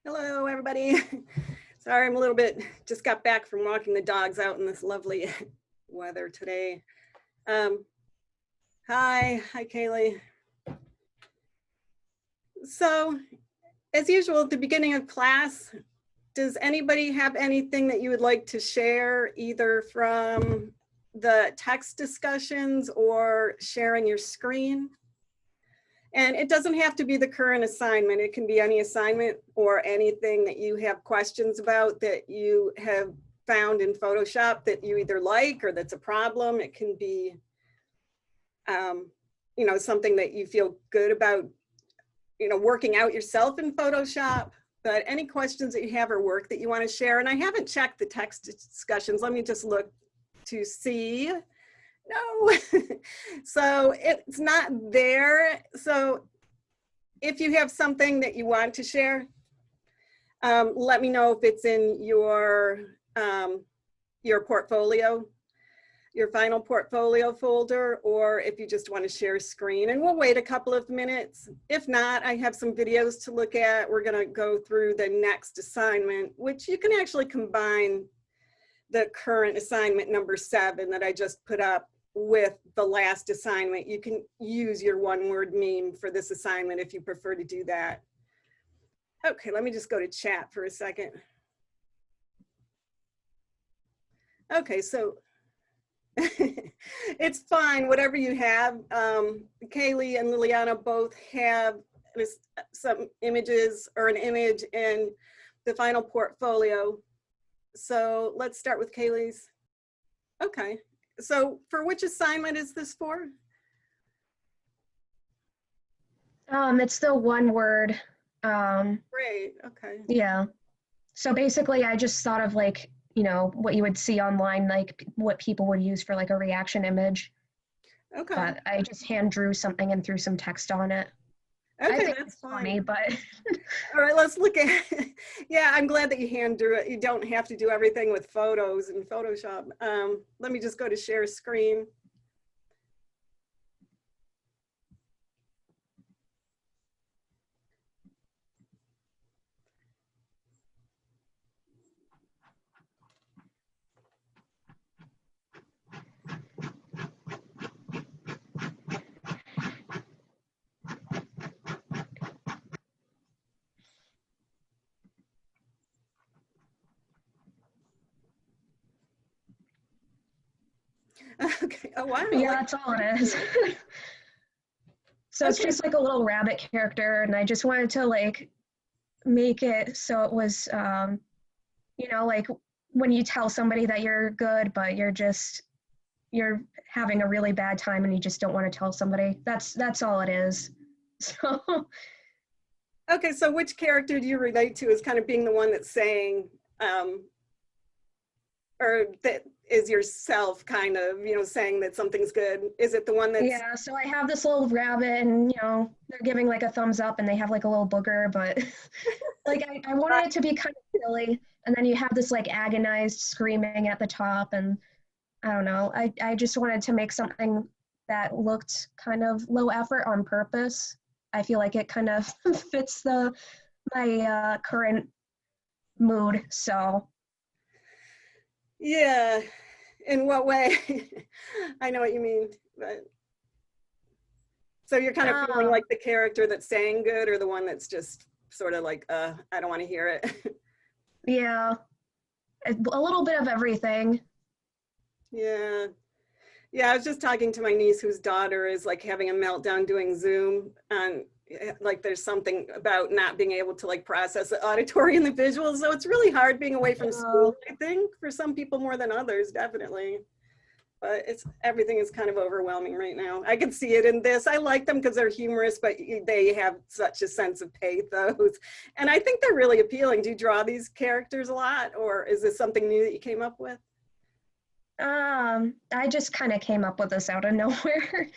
Hello, everybody. Sorry, I'm a little bit, just got back from walking the dogs out in this lovely weather today. Hi, Kaylee. So, as usual, at the beginning of class, does anybody have anything that you would like to share, either from the text discussions or sharing your screen? And it doesn't have to be the current assignment. It can be any assignment or anything that you have questions about that you have found in Photoshop that you either like or that's a problem. It can be, something that you feel good about, working out yourself in Photoshop. But any questions that you have or work that you want to share. And I haven't checked the text discussions. Let me just look to see. No, so it's not there. So if you have something that you want to share, let me know if it's in your portfolio, your final portfolio folder, or if you just want to share screen, and we'll wait a couple of minutes. If not, I have some videos to look at. We're going to go through the next assignment, which you can actually combine the current assignment number 7 that I just put up with the last assignment. You can use your one-word meme for this assignment if you prefer to do that. Okay, let me just go to chat for a second. Okay, so it's fine, whatever you have. Kaylee and Liliana both have some images or an image in the final portfolio. So let's start with Kaylee's. Okay. So for which assignment is this for? It's the one word. Great, okay. Yeah. So basically I just thought of like, what you would see online, like what people would use for like a reaction image. Okay. But I just hand drew something and threw some text on it. Okay, I think that's it's fine. funny, but all right, let's look at it. Yeah, I'm glad that you hand drew it. You don't have to do everything with photos in Photoshop. Let me just go to share screen. Okay, oh wow. yeah, that's all it is. So it's just like a little rabbit character, and I just wanted to like make it so it was, like when you tell somebody that you're good, but you're having a really bad time and you just don't want to tell somebody. That's all it is. So okay, so which character do you relate to as kind of being the one that's saying, or that is yourself kind of, saying that something's good? Is it the one that's... Yeah, so I have this little rabbit and, they're giving like a thumbs up and they have like a little booger, but like I wanted it to be kind of silly. And then you have this like agonized screaming at the top, and I don't know. I just wanted to make something that looked kind of low effort on purpose. I feel like it kind of fits my current mood. So Yeah, in what way? I know what you mean, but so you're kind of feeling like the character that's saying good, or the one that's just sort of like, I don't want to hear it. yeah, a little bit of everything. Yeah. Yeah, I was just talking to my niece whose daughter is like having a meltdown doing Zoom, and like there's something about not being able to like process the auditory and the visuals. So it's really hard being away from school, I think, for some people more than others, definitely. But everything is kind of overwhelming right now. I can see it in this. I like them because they're humorous, but they have such a sense of pathos. And I think they're really appealing. Do you draw these characters a lot, or is this something new that you came up with? I just kind of came up with this out of nowhere.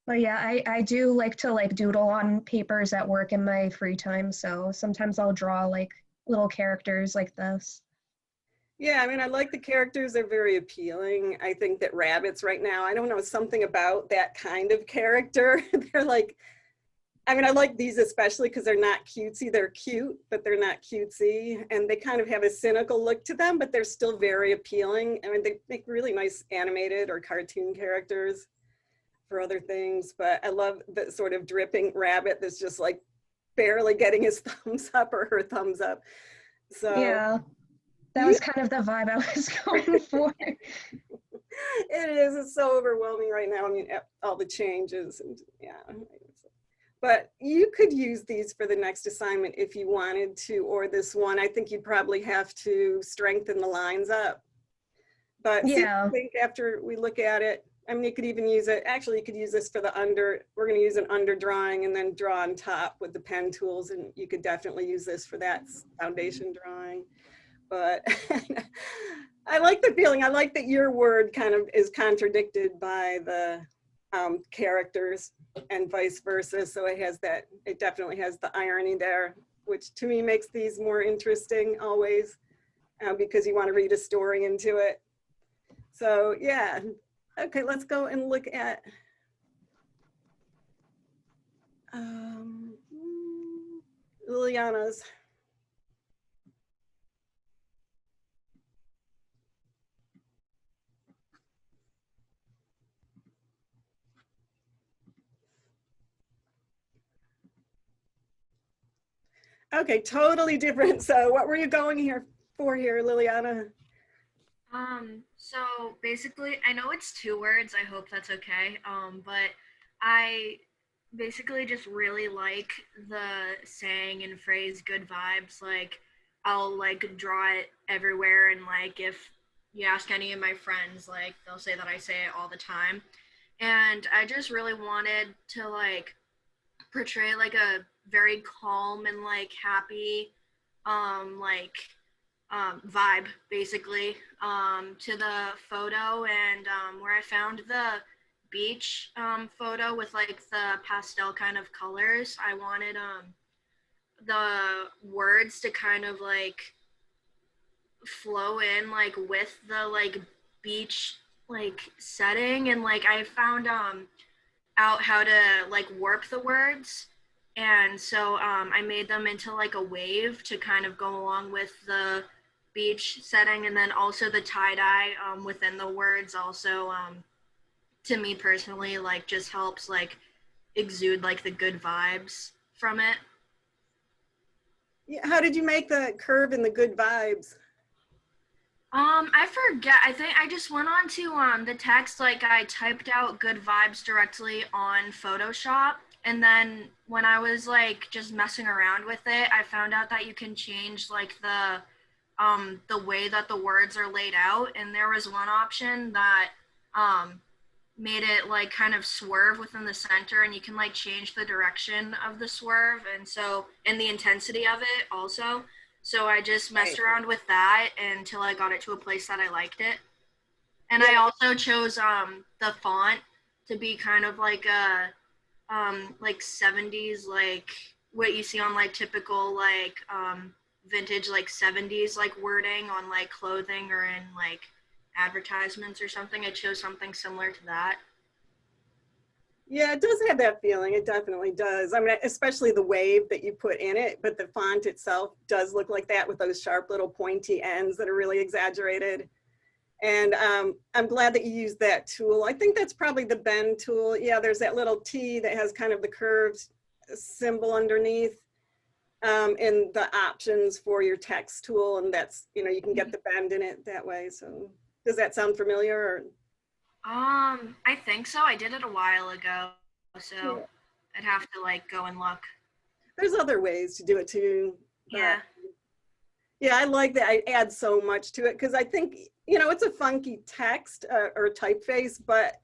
But yeah, I do like to like doodle on papers at work in my free time. So sometimes I'll draw like little characters like this. Yeah, I mean, I like the characters. They're very appealing. I think that rabbits right now, I don't know, something about that kind of character. They're like, I mean, I like these especially because they're not cutesy. They're cute, but they're not cutesy. And they kind of have a cynical look to them, but they're still very appealing. I mean, they make really nice animated or cartoon characters for other things. But I love the sort of dripping rabbit that's just like barely getting his thumbs up or her thumbs up. So Yeah, that you, was kind of the vibe I was going for. it is, it's so overwhelming right now. I mean, all the changes and yeah. But you could use these for the next assignment if you wanted to, or this one. I think you'd probably have to strengthen the lines up. But see what Yeah. you think after we look at it. I mean, you could even use it, actually you could use this for the under, we're gonna use an under drawing and then draw on top with the pen tools, and you could definitely use this for that foundation drawing. But I like the feeling, I like that your word kind of is contradicted by the characters and vice versa. So it has that, it definitely has the irony there, which to me makes these more interesting always, because you want to read a story into it. So yeah, okay, let's go and look at Liliana's. Okay, totally different. So what were you going here for here, Liliana? So basically, I know it's two words, I hope that's okay. But I basically just really like the saying and phrase good vibes. Like, I'll like draw it everywhere, and like if you ask any of my friends, like they'll say that I say it all the time. And I just really wanted to like portray like a very calm and like happy like vibe basically to the photo, and where I found the beach photo with like the pastel kind of colors, I wanted the words to kind of like flow in like with the like beach like setting, and like I found out how to like warp the words, and so I made them into like a wave to kind of go along with the beach setting, and then also the tie-dye within the words also to me personally like just helps like exude like the good vibes from it. Yeah, how did you make the curve and the good vibes? I forget. I think I just went on to the text, like I typed out good vibes directly on Photoshop. And then when I was like just messing around with it, I found out that you can change like the way that the words are laid out. And there was one option that um made it like kind of swerve within the center, and you can like change the direction of the swerve, and so and the intensity of it also. So I just messed Right. around with that until I got it to a place that I liked it. And I Yeah, also chose the font to be kind of like 70s, like what you see on like typical like vintage like 70s like wording on like clothing or in like advertisements or something. I chose something similar to that. yeah, it does have that feeling. It definitely does. I mean, especially the wave that you put in it, but the font itself does look like that with those sharp little pointy ends that are really exaggerated. And I'm glad that you used that tool. I think that's probably the bend tool. Yeah, there's that little T that has kind of the curved symbol underneath in the options for your text tool. And that's, you know, you can get the bend in it that way. So does that sound familiar? Or? I think so. I did it a while ago, so Yeah. I'd have to like go and look. There's other ways to do it too. But Yeah. yeah, I like that. I add so much to it because I think, you know, it's a funky text or typeface, but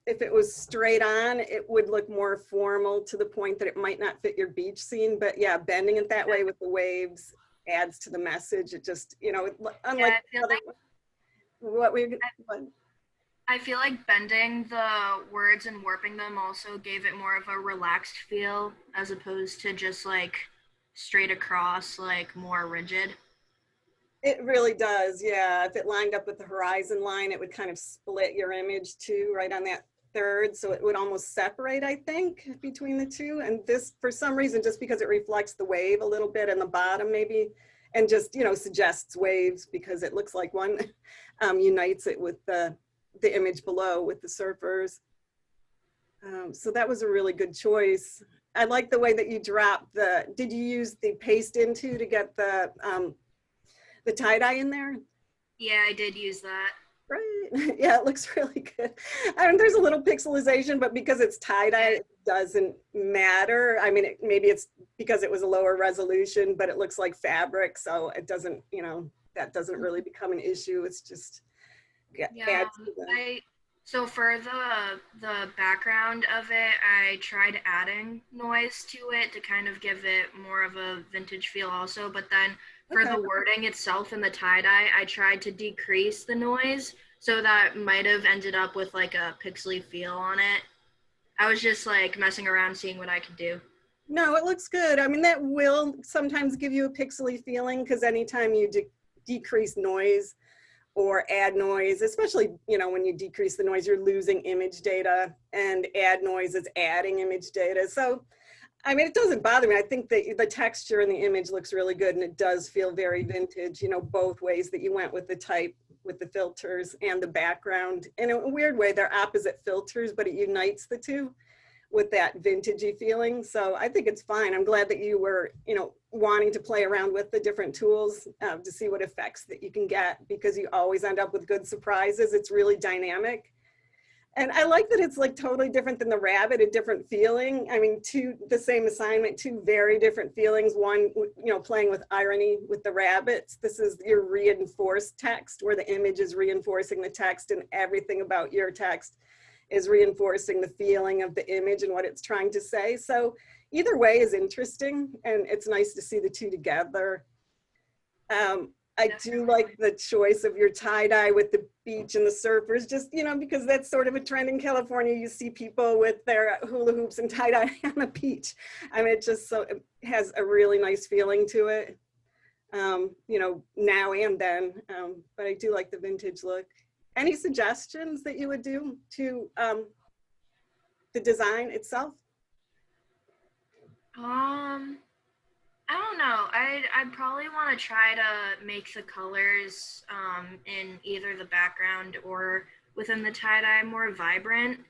if it was straight on, it would look more formal to the point that it might not fit your beach scene. But yeah, bending it that way with the waves adds to the message. It just, you know, Yeah, unlike the other what we, what, I feel like bending the words and warping them also gave it more of a relaxed feel as opposed to just like straight across, like more rigid. it really does. Yeah. If it lined up with the horizon line, it would kind of split your image too, right on that third, so it would almost separate, I think, between the two. And this, for some reason, just because it reflects the wave a little bit in the bottom maybe, and just, you know, suggests waves because it looks like one unites it with the image below with the surfers. So that was a really good choice. I like the way that you dropped the, did you use the paste into to get the tie-dye in there? Yeah, I did use that. Right. Yeah, it looks really good. I mean, there's a little pixelization, but because it's tie-dye, it doesn't matter. I mean, maybe it's because it was a lower resolution, but it looks like fabric. So it doesn't, you know, that doesn't really become an issue. It's just, adds to the... So for the background of it, I tried adding noise to it to kind of give it more of a vintage feel also, but then for the wording itself in the tie-dye, I tried to decrease the noise, so that might have ended up with like a pixely feel on it. I was just like messing around, seeing what I could do. No, it looks good. I mean, that will sometimes give you a pixely feeling because anytime you decrease noise or add noise, especially, you know, when you decrease the noise, you're losing image data, and add noise is adding image data. So, I mean, it doesn't bother me. I think that the texture in the image looks really good, and it does feel very vintage, you know, both ways that you went with the type, with the filters and the background. In a weird way, they're opposite filters, but it unites the two with that vintagey feeling. So I think it's fine. I'm glad that you were, you know, wanting to play around with the different tools to see what effects that you can get, because you always end up with good surprises. It's really dynamic. And I like that it's like totally different than the rabbit, a different feeling. I mean, the same assignment, two very different feelings. One, you know, playing with irony with the rabbits. This is your reinforced text, where the image is reinforcing the text, and everything about your text is reinforcing the feeling of the image and what it's trying to say. So either way is interesting, and it's nice to see the two together. I do like the choice of your tie-dye with the beach and the surfers, just, you know, because that's sort of a trend in California. You see people with their hula hoops and tie-dye on the beach. I mean, it just it has a really nice feeling to it, you know, now and then, but I do like the vintage look. Any suggestions that you would do to the design itself? I don't know. I'd probably want to try to make the colors in either the background or within the tie-dye more vibrant,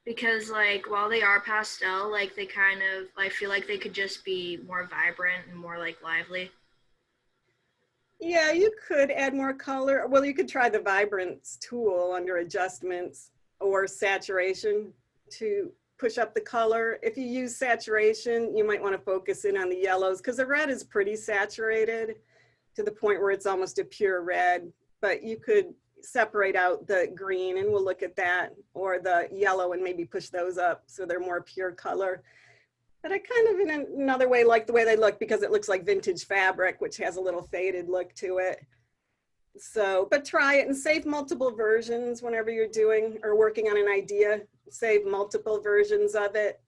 because like while they are pastel, like they kind of, I feel like they could just be more vibrant and more like lively. Yeah, you could add more color. Well, you could try the vibrance tool under adjustments or saturation to push up the color. If you use saturation, you might want to focus in on the yellows, because the red is pretty saturated to the point where it's almost a pure red, but you could separate out the green, and we'll look at that, or the yellow, and maybe push those up so they're more pure color. But I kind of, in another way, like the way they look, because it looks like vintage fabric, which has a little faded look to it. So, but try it and save multiple versions whenever you're doing or working on an idea. Save multiple versions of it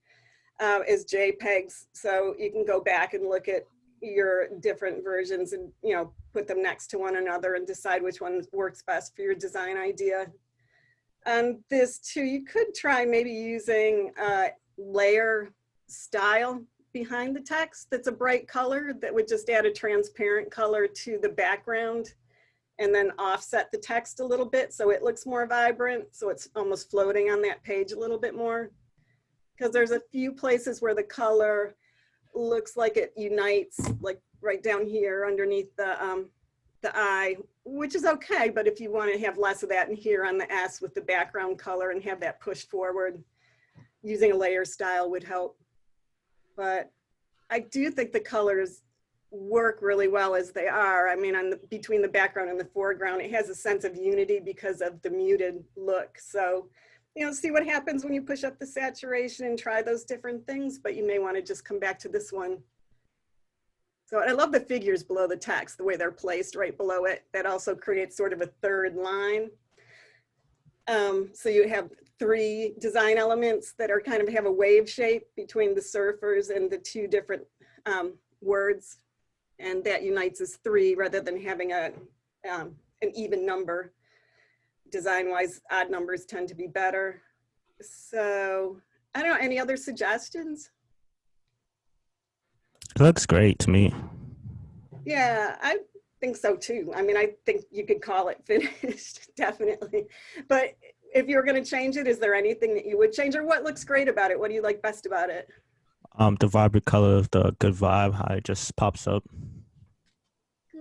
as JPEGs, so you can go back and look at your different versions and, you know, put them next to one another and decide which one works best for your design idea. This too, you could try maybe using layer style behind the text that's a bright color that would just add a transparent color to the background, and then offset the text a little bit so it looks more vibrant, so it's almost floating on that page a little bit more. Because there's a few places where the color looks like it unites, like right down here underneath the eye, which is okay, but if you want to have less of that in here on the S with the background color and have that pushed forward, using a layer style would help. But I do think the colors work really well as they are. I mean, between the background and the foreground, it has a sense of unity because of the muted look. So, you know, see what happens when you push up the saturation and try those different things, but you may want to just come back to this one. So I love the figures below the text, the way they're placed right below it. That also creates sort of a third line. So you have three design elements that are kind of have a wave shape between the surfers and the two different words. And that unites as three rather than having an even number. Design-wise, odd numbers tend to be better. So I don't know, any other suggestions? It looks great to me. Yeah, I think so too. I mean, I think you could call it finished, definitely. But if you were going to change it, is there anything that you would change, or what looks great about it? What do you like best about it? The vibrant color of the good vibe, how it just pops up.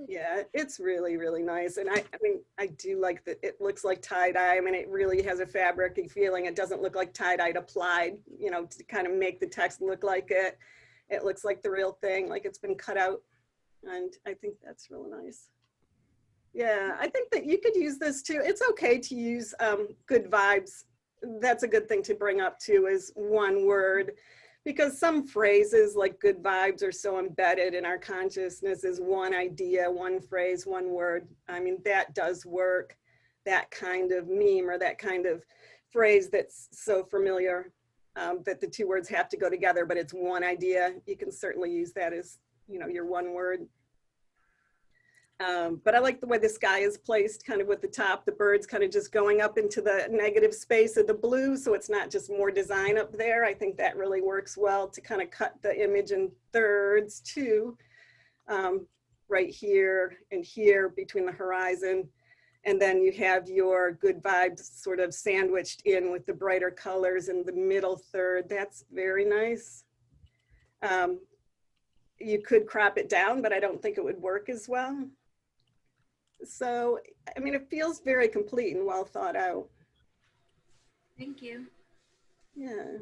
Yeah, it's really, really nice. And I mean, I do like that it looks like tie-dye. I mean, it really has a fabric-y feeling. It doesn't look like tie-dyed applied, you know, to kind of make the text look like it. It looks like the real thing, like it's been cut out. And I think that's really nice. Yeah, I think that you could use this too. It's okay to use good vibes. That's a good thing to bring up too, is one word, because some phrases like good vibes are so embedded in our consciousness as one idea, one phrase, one word. I mean, that does work. That kind of meme or that kind of phrase that's so familiar that the two words have to go together, but it's one idea. You can certainly use that as, you know, your one word. But I like the way the sky is placed, kind of with the top, the birds kind of just going up into the negative space of the blue, so it's not just more design up there. I think that really works well to kind of cut the image in thirds too, right here and here between the horizon. And then you have your good vibes sort of sandwiched in with the brighter colors in the middle third. That's very nice. You could crop it down, but I don't think it would work as well. So, I mean, it feels very complete and well thought out. Thank you. Yeah.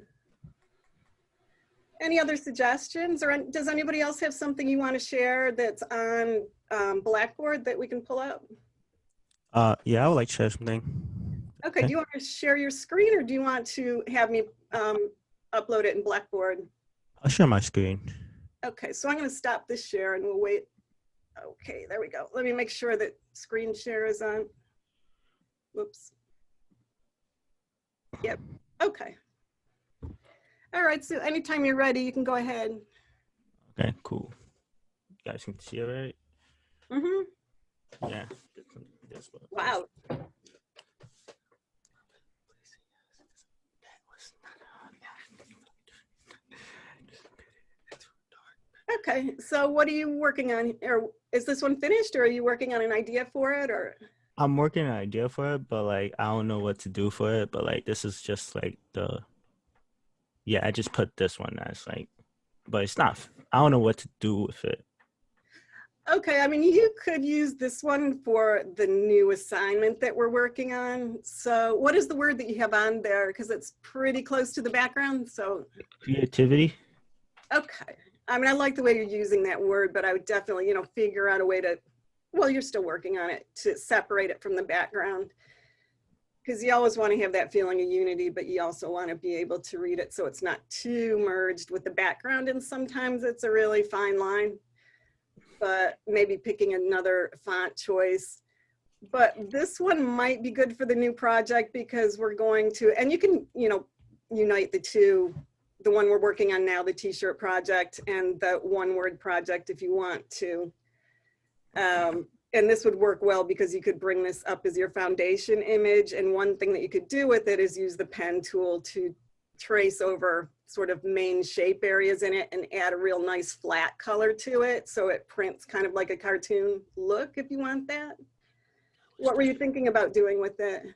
Any other suggestions, or does anybody else have something you want to share that's on Blackboard that we can pull up? Yeah, I would like to share something. Okay, do you want to share your screen, or do you want to have me upload it in Blackboard? I'll share my screen. Okay, so I'm going to stop this share and we'll wait. Okay, there we go. Let me make sure that screen share is on. Whoops. Yep, okay. All right, so anytime you're ready, you can go ahead. Okay, cool. You guys can see it, right? Mm-hmm. Yeah. Wow. Okay, so what are you working on? Or is this one finished, or are you working on an idea for it, or? I'm working on an idea for it, but like I don't know what to do for it. But like this is just like yeah, I just put this one as like, but it's not. I don't know what to do with it. Okay, I mean, you could use this one for the new assignment that we're working on. So what is the word that you have on there? Because it's pretty close to the background, so. Creativity. Okay. I mean, I like the way you're using that word, but I would definitely, you know, figure out a way to, well, you're still working on it, to separate it from the background. Because you always want to have that feeling of unity, but you also want to be able to read it so it's not too merged with the background. And sometimes it's a really fine line, but maybe picking another font choice. But this one might be good for the new project because we're going to, and you can, you know, unite the two, the one we're working on now, the t-shirt project, and the one word project if you want to. And this would work well because you could bring this up as your foundation image. And one thing that you could do with it is use the pen tool to trace over sort of main shape areas in it and add a real nice flat color to it. So it prints kind of like a cartoon look if you want that. What were you thinking about doing with it?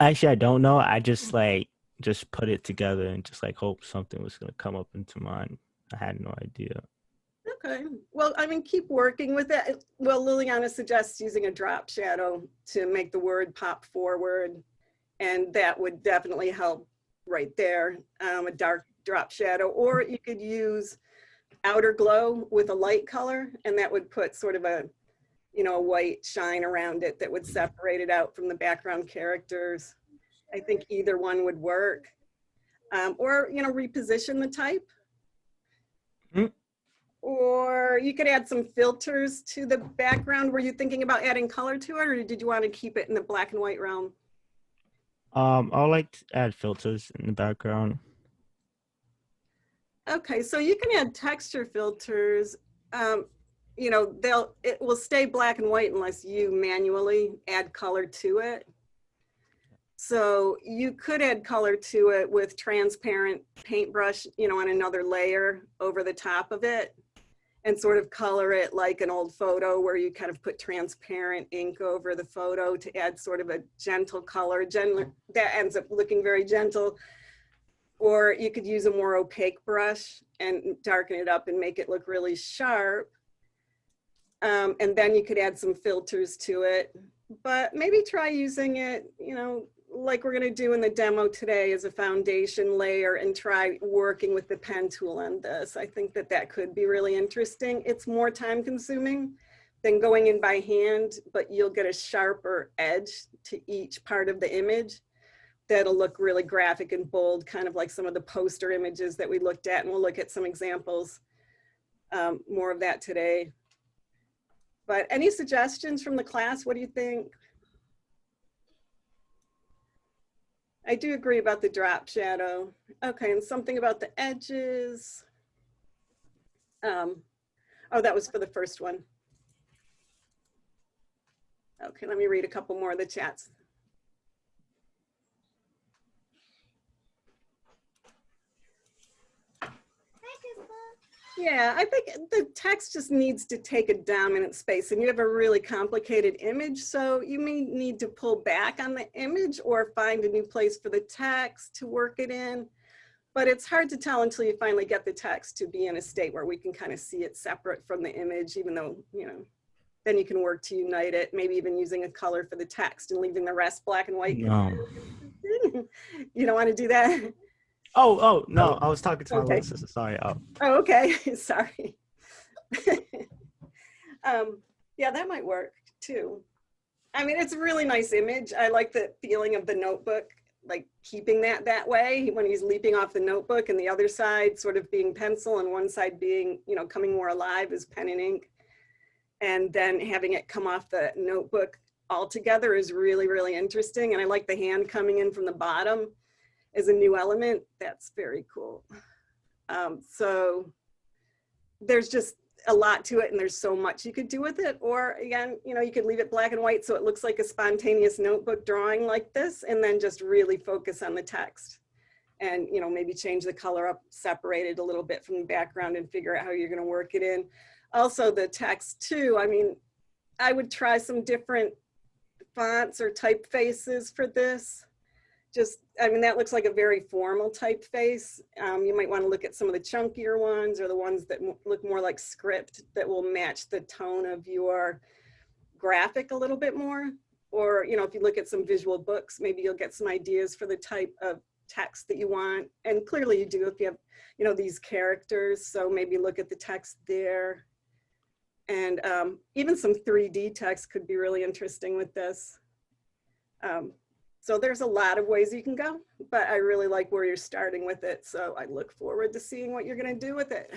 Actually, I don't know. I just put it together and just like hope something was gonna come up into mind. I had no idea. Okay, well, I mean, keep working with it. Well, Liliana suggests using a drop shadow to make the word pop forward, and that would definitely help right there, a dark drop shadow. Or you could use outer glow with a light color, and that would put sort of a, you know, a white shine around it that would separate it out from the background characters. I think either one would work. Or, you know, reposition the type. Or you could add some filters to the background. Were you thinking about adding color to it, or did you want to keep it in the black and white realm? I would like to add filters in the background. Okay, so you can add texture filters. You know, it will stay black and white unless you manually add color to it. So you could add color to it with transparent paintbrush, you know, on another layer over the top of it, and sort of color it like an old photo where you kind of put transparent ink over the photo to add sort of a gentle color. That ends up looking very gentle. Or you could use a more opaque brush and darken it up and make it look really sharp. And then you could add some filters to it, but maybe try using it, you know, like we're going to do in the demo today as a foundation layer, and try working with the pen tool on this. I think that that could be really interesting. It's more time consuming than going in by hand, but you'll get a sharper edge to each part of the image that'll look really graphic and bold, kind of like some of the poster images that we looked at. And we'll look at some examples, more of that today. But any suggestions from the class? What do you think? I do agree about the drop shadow. Okay, and something about the edges. Oh, that was for the first one. Okay, let me read a couple more of the chats. Yeah, I think the text just needs to take a dominant space, and you have a really complicated image, so you may need to pull back on the image or find a new place for the text to work it in. But it's hard to tell until you finally get the text to be in a state where we can kind of see it separate from the image, even though, you know, then you can work to unite it, maybe even using a color for the text and leaving the rest black and white. No. You don't want to do that? Oh, no, I was talking to my Okay. little sister, sorry. Oh, okay, sorry. Yeah, that might work too. I mean, it's a really nice image. I like the feeling of the notebook, like keeping that way when he's leaping off the notebook, and the other side sort of being pencil and one side being, you know, coming more alive as pen and ink. And then having it come off the notebook altogether is really, really interesting. And I like the hand coming in from the bottom as a new element. That's very cool. So there's just a lot to it, and there's so much you could do with it. Or again, you know, you could leave it black and white so it looks like a spontaneous notebook drawing like this, and then just really focus on the text. And, you know, maybe change the color up, separate it a little bit from the background, and figure out how you're going to work it in. Also the text too. I mean, I would try some different fonts or typefaces for this. Just, I mean, that looks like a very formal typeface. You might want to look at some of the chunkier ones, or the ones that look more like script, that will match the tone of your graphic a little bit more. Or, you know, if you look at some visual books, maybe you'll get some ideas for the type of text that you want. And clearly you do if you have, you know, these characters. So maybe look at the text there. And even some 3D text could be really interesting with this. So there's a lot of ways you can go, but I really like where you're starting with it. So I look forward to seeing what you're going to do with it.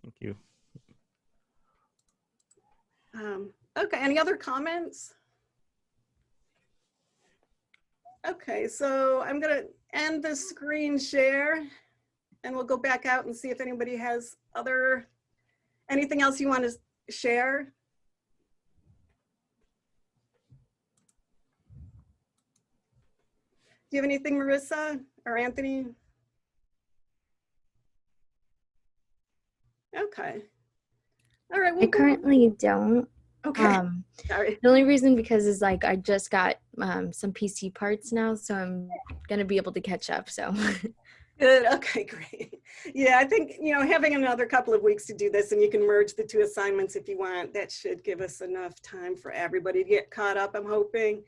Thank you. Okay, any other comments? Okay, so I'm going to end the screen share, and we'll go back out and see if anybody has anything else you want to share. Do you have anything, Marissa or Anthony? Okay. All right. I currently don't. Okay. Sorry. The only reason because is like I just got some PC parts now, so I'm gonna be able to catch up. So. Good. Okay, great. Yeah, I think, you know, having another couple of weeks to do this, and you can merge the two assignments if you want, that should give us enough time for everybody to get caught up, I'm hoping.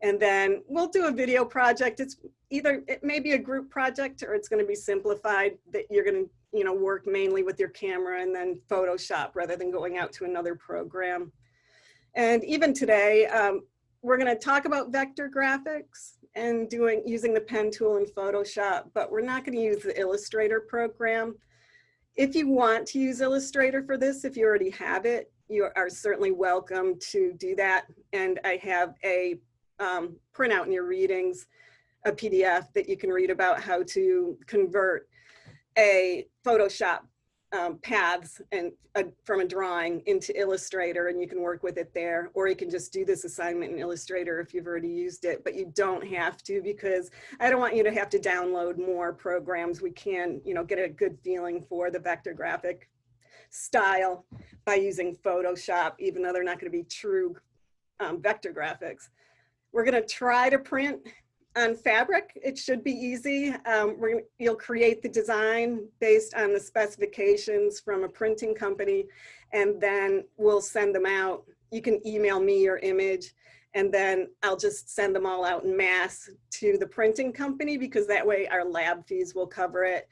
And then we'll do a video project. It may be a group project, or it's going to be simplified, that you're going to, you know, work mainly with your camera and then Photoshop rather than going out to another program. And even today, we're going to talk about vector graphics and using the pen tool in Photoshop, but we're not going to use the Illustrator program. If you want to use Illustrator for this, if you already have it, you are certainly welcome to do that. And I have a printout in your readings, a PDF that you can read about how to convert a Photoshop paths and from a drawing into Illustrator, and you can work with it there, or you can just do this assignment in Illustrator if you've already used it, but you don't have to, because I don't want you to have to download more programs. We can, you know, get a good feeling for the vector graphic style by using Photoshop, even though they're not going to be true vector graphics. We're going to try to print on fabric. It should be easy. You'll create the design based on the specifications from a printing company, and then we'll send them out. You can email me your image, and then I'll just send them all out in mass to the printing company, because that way our lab fees will cover it.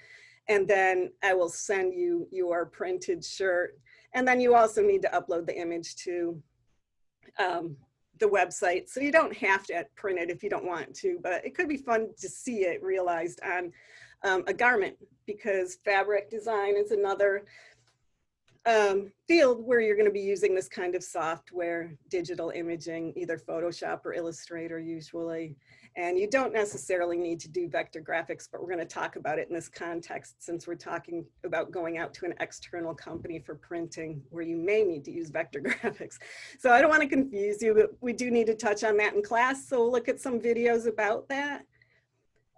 And then I will send you your printed shirt. And then you also need to upload the image to the website. So you don't have to print it if you don't want to, but it could be fun to see it realized on a garment, because fabric design is another field where you're going to be using this kind of software, digital imaging, either Photoshop or Illustrator usually. And you don't necessarily need to do vector graphics, but we're going to talk about it in this context, since we're talking about going out to an external company for printing where you may need to use vector graphics. So I don't want to confuse you, but we do need to touch on that in class. So we'll look at some videos about that.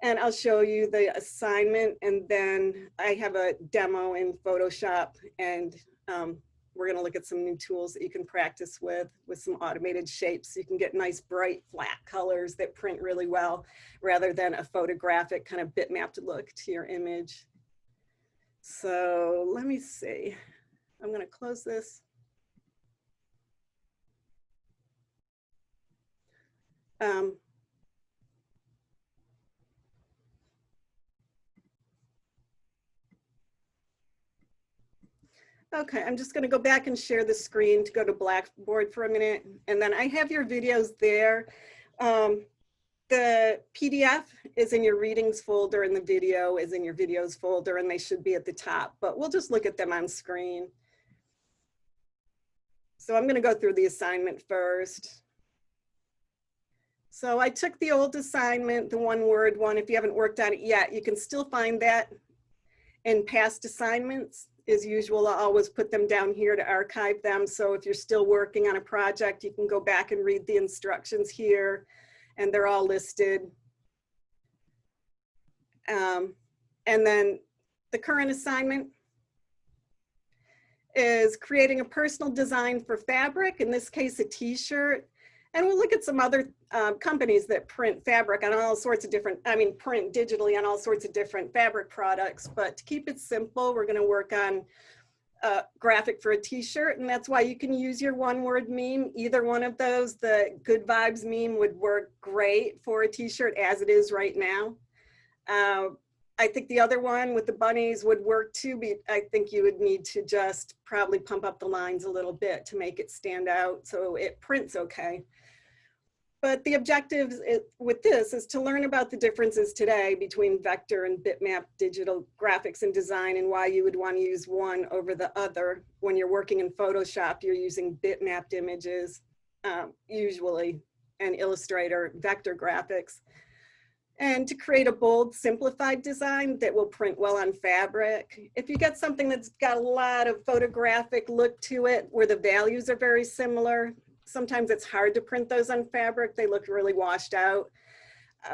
And I'll show you the assignment, and then I have a demo in Photoshop, and we're going to look at some new tools that you can practice with some automated shapes. So you can get nice, bright, flat colors that print really well, rather than a photographic kind of bitmapped look to your image. So let me see. I'm going to close this. Okay, I'm just going to go back and share the screen to go to Blackboard for a minute, and then I have your videos there. The PDF is in your readings folder, and the video is in your videos folder, and they should be at the top, but we'll just look at them on screen. So I'm going to go through the assignment first. So I took the old assignment, the one-word one. If you haven't worked on it yet, you can still find that in past assignments. As usual, I'll always put them down here to archive them. So if you're still working on a project, you can go back and read the instructions here, and they're all listed. And then the current assignment is creating a personal design for fabric, in this case, a t-shirt. And we'll look at some other companies that print fabric on all sorts of different, print digitally on all sorts of different fabric products. But to keep it simple, we're going to work on a graphic for a t-shirt. And that's why you can use your one-word meme, either one of those. The Good Vibes meme would work great for a t-shirt as it is right now. I think the other one with the bunnies would work too. I think you would need to just probably pump up the lines a little bit to make it stand out so it prints okay. But the objective with this is to learn about the differences today between vector and bitmap digital graphics and design, and why you would want to use one over the other. When you're working in Photoshop, you're using bitmapped images usually, and Illustrator vector graphics. And to create a bold, simplified design that will print well on fabric. If you get something that's got a lot of photographic look to it, where the values are very similar, sometimes it's hard to print those on fabric. They look really washed out,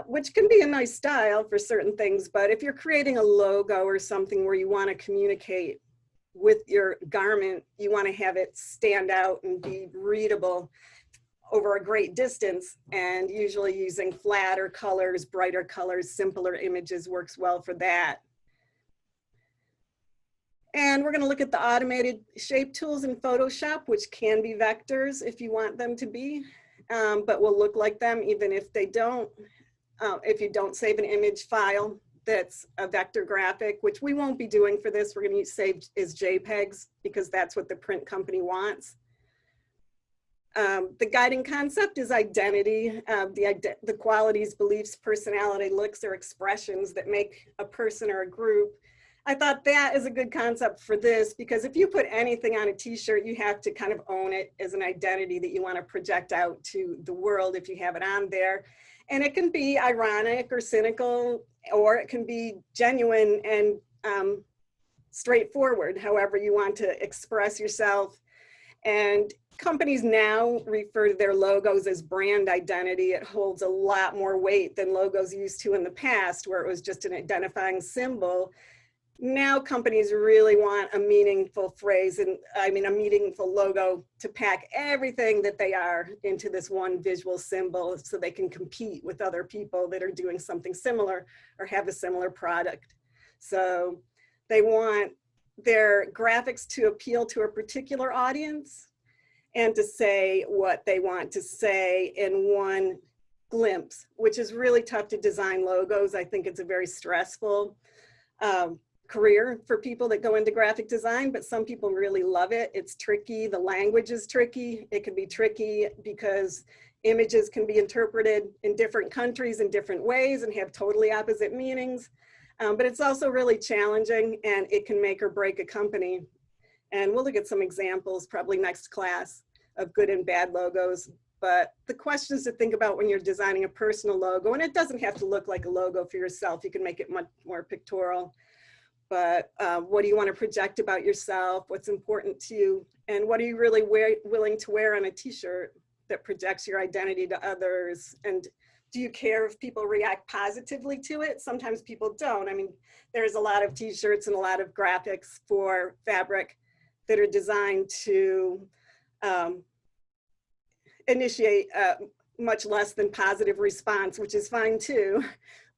which can be a nice style for certain things. But if you're creating a logo or something where you want to communicate with your garment, you want to have it stand out and be readable over a great distance, and usually using flatter colors, brighter colors, simpler images works well for that. And we're going to look at the automated shape tools in Photoshop, which can be vectors if you want them to be, but will look like them even if they don't. If you don't save an image file that's a vector graphic, which we won't be doing for this, we're going to save as JPEGs because that's what the print company wants. The guiding concept is identity, the qualities, beliefs, personality, looks, or expressions that make a person or a group. I thought that is a good concept for this, because if you put anything on a t-shirt, you have to kind of own it as an identity that you want to project out to the world if you have it on there. And it can be ironic or cynical, or it can be genuine and straightforward, however you want to express yourself. And companies now refer to their logos as brand identity. It holds a lot more weight than logos used to in the past, where it was just an identifying symbol. Now companies really want a meaningful phrase, and I mean a meaningful logo to pack everything that they are into this one visual symbol so they can compete with other people that are doing something similar or have a similar product. So they want their graphics to appeal to a particular audience and to say what they want to say in one glimpse, which is really tough to design logos. I think it's a very stressful career for people that go into graphic design, but some people really love it. It's tricky. The language is tricky. It can be tricky because images can be interpreted in different countries in different ways and have totally opposite meanings. But it's also really challenging, and it can make or break a company. And we'll look at some examples probably next class of good and bad logos. But the questions to think about when you're designing a personal logo, and it doesn't have to look like a logo for yourself. You can make it much more pictorial. But what do you want to project about yourself? What's important to you? And what are you really willing to wear on a t-shirt that projects your identity to others? And do you care if people react positively to it? Sometimes people don't. I mean, there's a lot of t-shirts and a lot of graphics for fabric that are designed to initiate much less than positive response, which is fine too.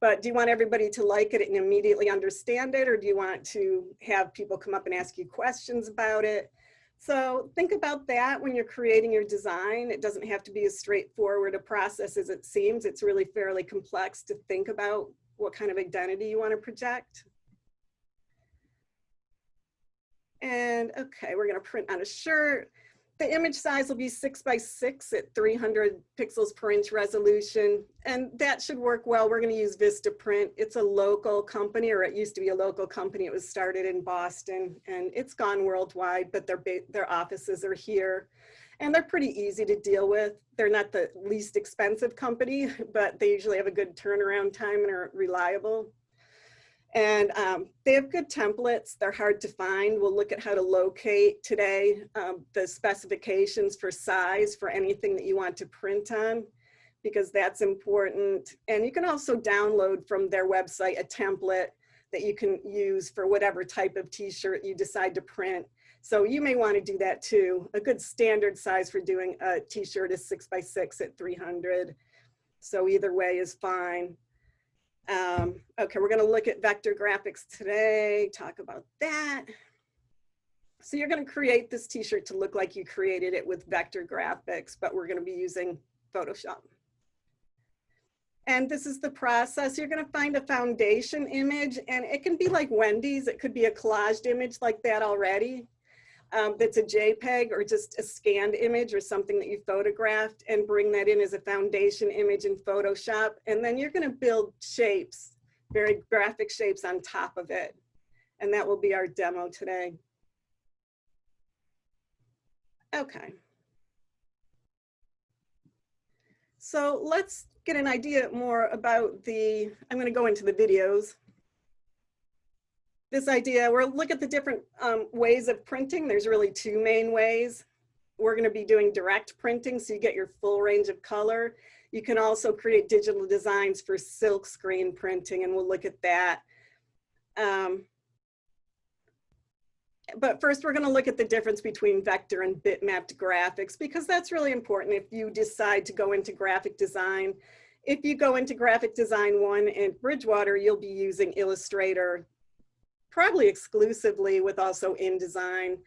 But do you want everybody to like it and immediately understand it? Or do you want to have people come up and ask you questions about it? So think about that when you're creating your design. It doesn't have to be as straightforward a process as it seems. It's really fairly complex to think about what kind of identity you want to project. And okay, we're going to print on a shirt. The image size will be 6x6 at 300 pixels per inch resolution, and that should work well. We're going to use Vistaprint. It's a local company, or it used to be a local company. It was started in Boston, and it's gone worldwide, but their offices are here, and they're pretty easy to deal with. They're not the least expensive company, but they usually have a good turnaround time and are reliable. And they have good templates. They're hard to find. We'll look at how to locate today the specifications for size for anything that you want to print on, because that's important. And you can also download from their website a template that you can use for whatever type of t-shirt you decide to print. So you may want to do that too. A good standard size for doing a t-shirt is 6x6 at 300. So either way is fine. Okay, we're going to look at vector graphics today, talk about that. So you're going to create this t-shirt to look like you created it with vector graphics, but we're going to be using Photoshop. And this is the process. You're going to find a foundation image, and it can be like Wendy's. It could be a collaged image like that already. That's a JPEG or just a scanned image or something that you photographed, and bring that in as a foundation image in Photoshop. And then you're going to build shapes, very graphic shapes on top of it. And that will be our demo today. Okay. So let's get an idea more about I'm going to go into the videos. This idea, we'll look at the different ways of printing. There's really two main ways. We're going to be doing direct printing, so you get your full range of color. You can also create digital designs for silk screen printing, and we'll look at that. But first, we're going to look at the difference between vector and bitmapped graphics, because that's really important if you decide to go into graphic design. If you go into graphic design 1 in Bridgewater, you'll be using Illustrator probably exclusively, with also InDesign.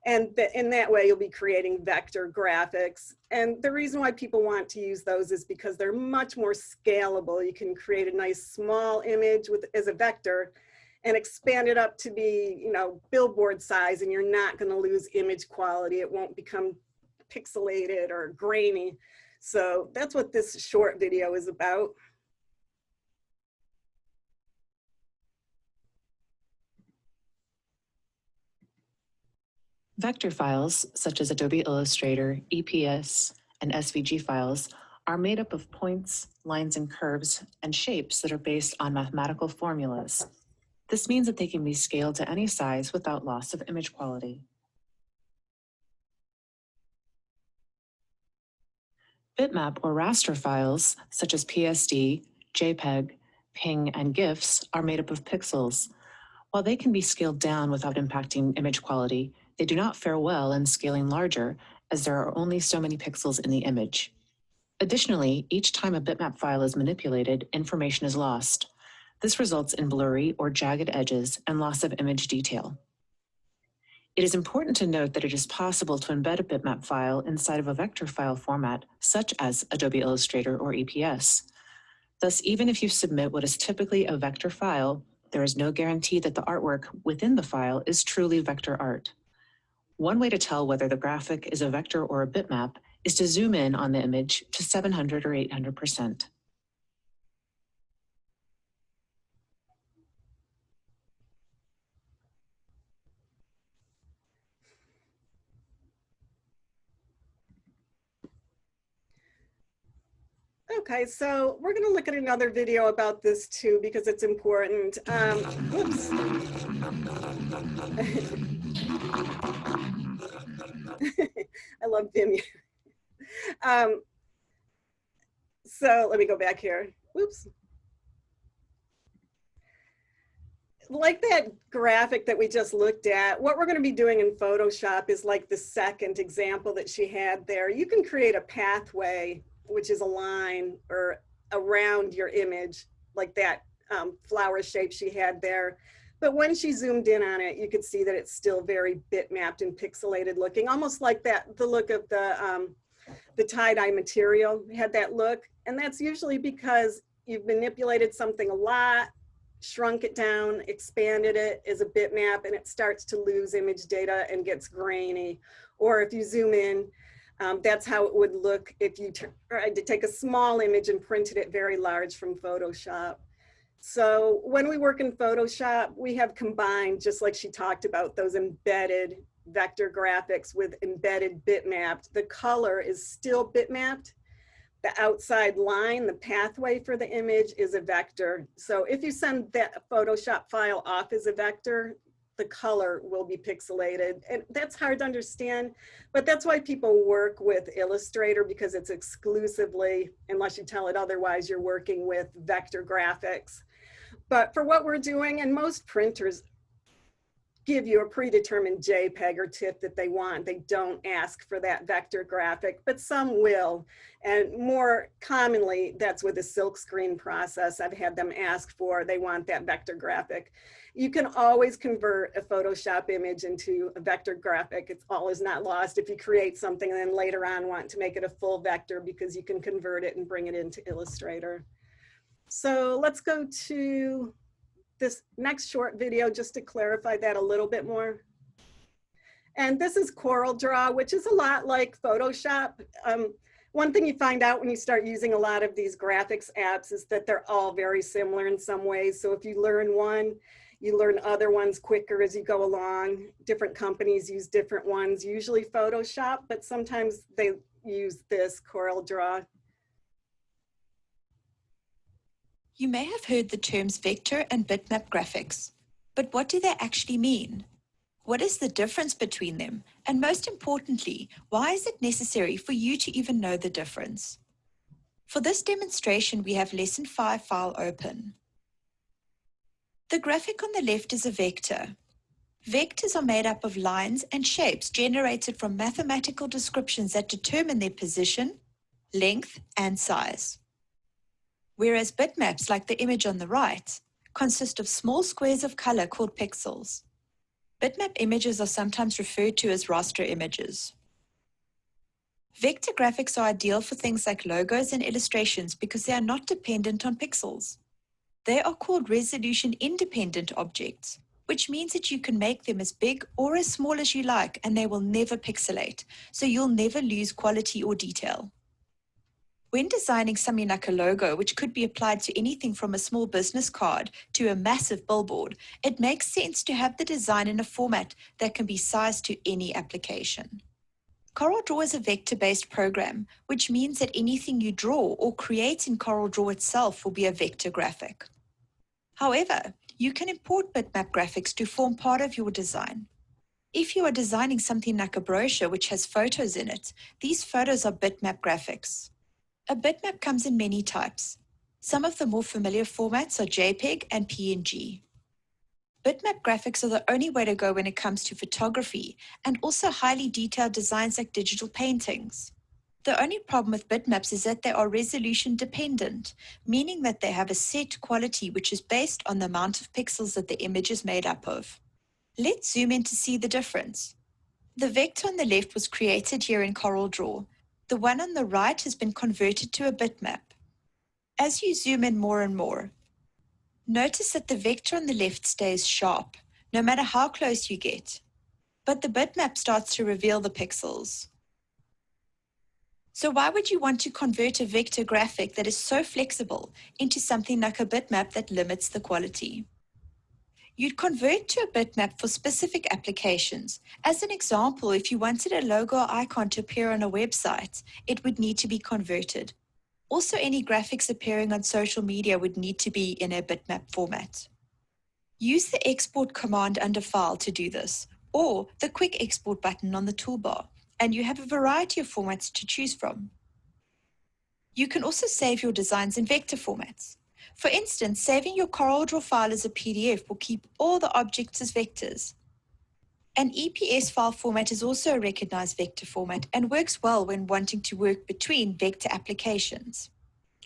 And in that way, you'll be creating vector graphics. And the reason why people want to use those is because they're much more scalable. You can create a nice small image as a vector and expand it up to be, you know, billboard size, and you're not going to lose image quality. It won't become pixelated or grainy. So that's what this short video is about. Vector files, such as Adobe Illustrator, EPS, and SVG files, are made up of points, lines and curves, and shapes that are based on mathematical formulas. This means that they can be scaled to any size without loss of image quality. Bitmap or raster files, such as PSD, JPEG, PNG, and GIFs, are made up of pixels. While they can be scaled down without impacting image quality, they do not fare well in scaling larger, as there are only so many pixels in the image. Additionally, each time a bitmap file is manipulated, information is lost. This results in blurry or jagged edges and loss of image detail. It is important to note that it is possible to embed a bitmap file inside of a vector file format, such as Adobe Illustrator or EPS. Thus, even if you submit what is typically a vector file, there is no guarantee that the artwork within the file is truly vector art. One way to tell whether the graphic is a vector or a bitmap is to zoom in on the image to 700 or 800%. Okay, so we're going to look at another video about this too because it's important. Whoops. I love Vimeo. So let me go back here. Whoops. Like that graphic that we just looked at, what we're going to be doing in Photoshop is like the second example that she had there. You can create a pathway, which is a line or around your image, like that flower shape she had there. But when she zoomed in on it, you could see that it's still very bitmapped and pixelated looking, almost like that, the look of the tie-dye material had that look. And that's usually because you've manipulated something a lot, shrunk it down, expanded it as a bitmap, and it starts to lose image data and gets grainy. Or if you zoom in, that's how it would look if you tried to take a small image and printed it very large from Photoshop. So when we work in Photoshop, we have combined, just like she talked about, those embedded vector graphics with embedded bitmapped. The color is still bitmapped. The outside line, the pathway for the image, is a vector. So if you send that Photoshop file off as a vector, the color will be pixelated. And that's hard to understand, but that's why people work with Illustrator, because it's exclusively, unless you tell it otherwise, you're working with vector graphics. But for what we're doing, and most printers give you a predetermined JPEG or TIFF that they want. They don't ask for that vector graphic, but some will. And more commonly, that's with a silkscreen process. I've had them ask for, they want that vector graphic. You can always convert a Photoshop image into a vector graphic. It's all is not lost if you create something and then later on want to make it a full vector, because you can convert it and bring it into Illustrator. So let's go to this next short video just to clarify that a little bit more. And this is CorelDRAW, which is a lot like Photoshop. One thing you find out when you start using a lot of these graphics apps is that they're all very similar in some ways. So if you learn one, you learn other ones quicker as you go along. Different companies use different ones, usually Photoshop, but sometimes they use this CorelDRAW. You may have heard the terms vector and bitmap graphics, but what do they actually mean? What is the difference between them? And most importantly, why is it necessary for you to even know the difference? For this demonstration, we have Lesson 5 file open. The graphic on the left is a vector. Vectors are made up of lines and shapes generated from mathematical descriptions that determine their position, length, and size. Whereas bitmaps, like the image on the right, consist of small squares of color called pixels. Bitmap images are sometimes referred to as raster images. Vector graphics are ideal for things like logos and illustrations because they are not dependent on pixels. They are called resolution-independent objects, which means that you can make them as big or as small as you like and they will never pixelate, so you'll never lose quality or detail. When designing something like a logo, which could be applied to anything from a small business card to a massive billboard, it makes sense to have the design in a format that can be sized to any application. CorelDRAW is a vector-based program, which means that anything you draw or create in CorelDRAW itself will be a vector graphic. However, You can import bitmap graphics to form part of your design. If you are designing something like a brochure which has photos in it, these photos are bitmap graphics. A bitmap comes in many types. Some of the more familiar formats are JPEG and PNG. Bitmap graphics are the only way to go when it comes to photography and also highly detailed designs like digital paintings. The only problem with bitmaps is that they are resolution dependent, meaning that they have a set quality which is based on the amount of pixels that the image is made up of. Let's zoom in to see the difference. The vector on the left was created here in CorelDRAW. The one on the right has been converted to a bitmap. As you zoom in more and more, notice that the vector on the left stays sharp, no matter how close you get, but the bitmap starts to reveal the pixels. So why would you want to convert a vector graphic that is so flexible into something like a bitmap that limits the quality? You'd convert to a bitmap for specific applications. As an example, if you wanted a logo or icon to appear on a website, it would need to be converted. Also, any graphics appearing on social media would need to be in a bitmap format. Use the export command under File to do this, or the quick export button on the toolbar, and you have a variety of formats to choose from. You can also save your designs in vector formats. For instance, saving your CorelDRAW file as a PDF will keep all the objects as vectors. An EPS file format is also a recognized vector format and works well when wanting to work between vector applications,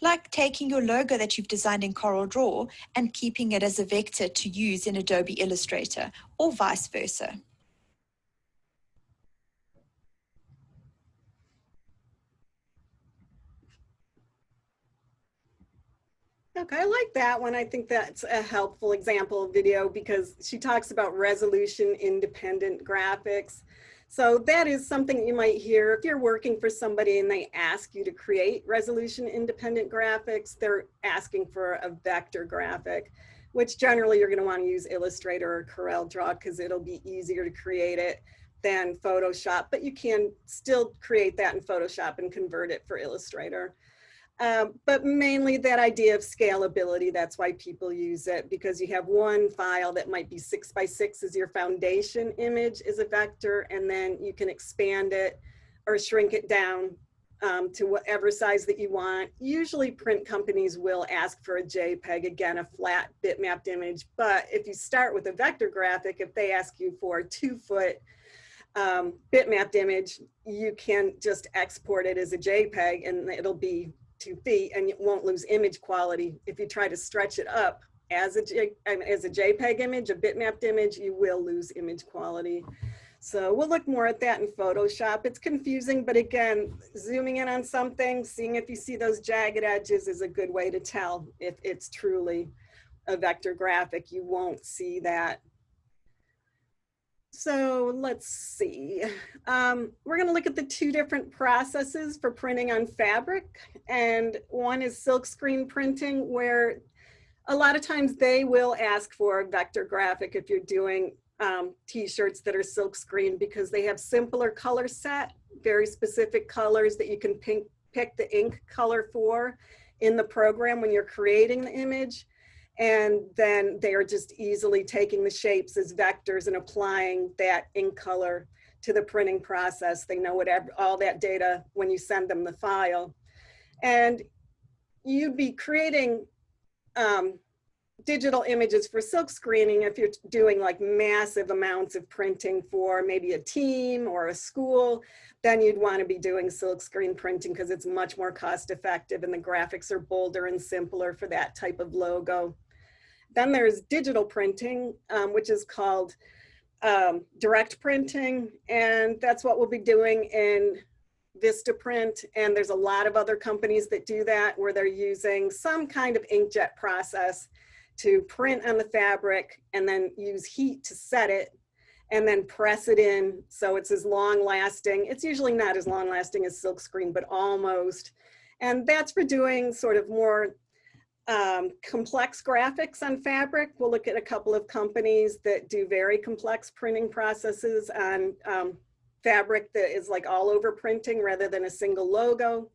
like taking your logo that you've designed in CorelDRAW and keeping it as a vector to use in Adobe Illustrator, or vice versa. Okay, I like that one. I think that's a helpful example video because she talks about resolution independent graphics. So that is something you might hear if you're working for somebody and they ask you to create resolution independent graphics, they're asking for a vector graphic, which generally you're going to want to use Illustrator or CorelDRAW because it'll be easier to create it than Photoshop, but you can still create that in Photoshop and convert it for Illustrator. But mainly that idea of scalability, that's why people use it, because you have one file that might be 6 by 6 as your foundation image is a vector, and then you can expand it or shrink it down to whatever size that you want. Usually print companies will ask for a JPEG, again, a flat bitmapped image, but if you start with a vector graphic, if they ask you for a 2-foot bitmapped image, you can just export it as a JPEG and it'll be 2 feet and it won't lose image quality. If you try to stretch it up as a JPEG image, a bitmapped image, you will lose image quality. So we'll look more at that in Photoshop. It's confusing, but again, zooming in on something, seeing if you see those jagged edges is a good way to tell if it's truly a vector graphic. You won't see that. So let's see. We're going to look at the 2 different processes for printing on fabric. And one is silkscreen printing, where a lot of times they will ask for a vector graphic if you're doing t-shirts that are silkscreen, because they have simpler color set, very specific colors that you can pick the ink color for in the program when you're creating the image. And then they are just easily taking the shapes as vectors and applying that ink color to the printing process. They know all that data when you send them the file. And you'd be creating digital images for silk screening if you're doing like massive amounts of printing for maybe a team or a school. Then you'd want to be doing silk screen printing because it's much more cost effective and the graphics are bolder and simpler for that type of logo. Then there's digital printing, which is called direct printing, and that's what we'll be doing in Vistaprint. And there's a lot of other companies that do that, where they're using some kind of inkjet process to print on the fabric and then use heat to set it and then press it in so it's as long lasting. It's usually not as long lasting as silkscreen, but almost. And that's for doing sort of more complex graphics on fabric. We'll look at a couple of companies that do very complex printing processes on fabric that is like all over printing rather than a single logo.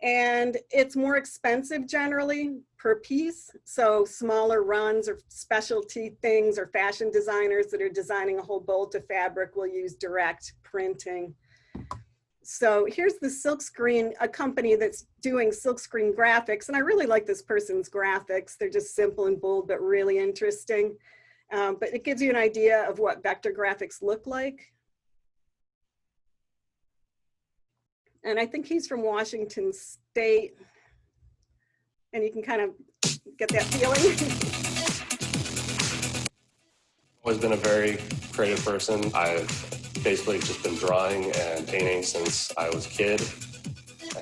And it's more expensive generally per piece. So smaller runs or specialty things or fashion designers that are designing a whole bolt of fabric will use direct printing. So here's the Silkscreen, a company that's doing silkscreen graphics. And I really like this person's graphics. They're just simple and bold, but really interesting. But it gives you an idea of what vector graphics look like. And I think he's from Washington State. And you can kind of get that feeling. Always been a very creative person. I've basically just been drawing and painting since I was a kid,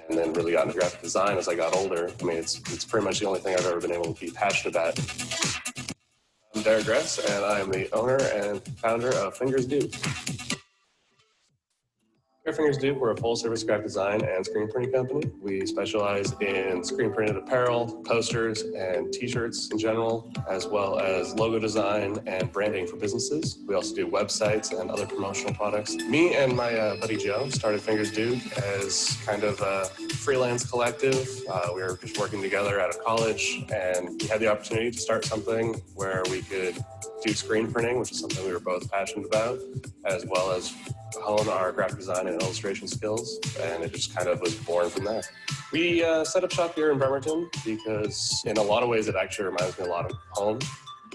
and then really got into graphic design as I got older. I mean, it's pretty much the only thing I've ever been able to be passionate about. I'm Derek Gress, and I am the owner and founder of Fingers Do. At Fingers Do, we're a full-service graphic design and screen printing company. We specialize in screen printed apparel, posters, and t-shirts in general, as well as logo design and branding for businesses. We also do websites and other promotional products. Me and my buddy Joe started Fingers Do as kind of a freelance collective. We were just working together out of college, and we had the opportunity to start something where we could do screen printing, which is something we were both passionate about, as well as hone our graphic design and illustration skills, and it just kind of was born from there. We set up shop here in Bremerton because in a lot of ways it actually reminds me a lot of home.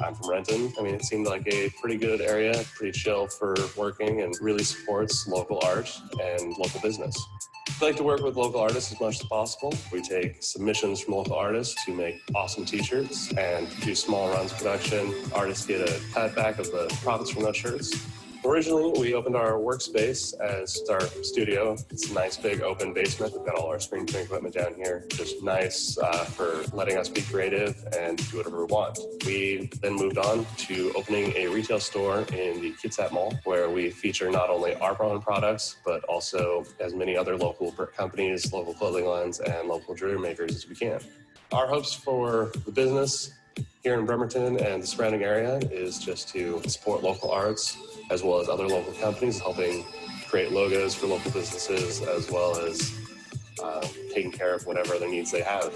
I'm from Renton. I mean, it seemed like a pretty good area, pretty chill for working, and really supports local art and local business. We like to work with local artists as much as possible. We take submissions from local artists to make awesome t-shirts and do small runs of production. Artists get a cutback of the profits from those shirts. Originally, we opened our workspace as our studio. It's a nice big open basement. We've got all our screen printing equipment down here. Just nice for letting us be creative and do whatever we want. We then moved on to opening a retail store in the Kitsap Mall, where we feature not only our own products, but also as many other local companies, local clothing lines, and local jewelry makers as we can. Our hopes for the business here in Bremerton and the surrounding area is just to support local arts, as well as other local companies, helping create logos for local businesses, as well as taking care of whatever other needs they have.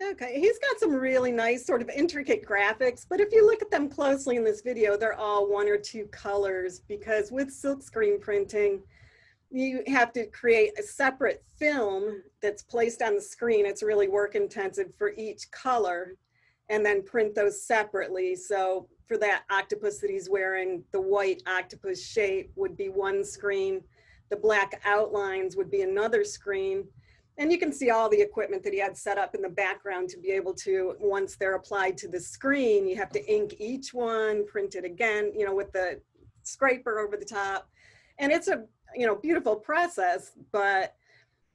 Okay, he's got some really nice sort of intricate graphics, but if you look at them closely in this video, they're all one or two colors, because with silkscreen printing, you have to create a separate film that's placed on the screen. It's really work intensive for each color, and then print those separately. So for that octopus that he's wearing, the white octopus shape would be one screen. The black outlines would be another screen. And you can see all the equipment that he had set up in the background to be able to, once they're applied to the screen, you have to ink each one, print it again, you know, with the scraper over the top. And it's a, you know, beautiful process, but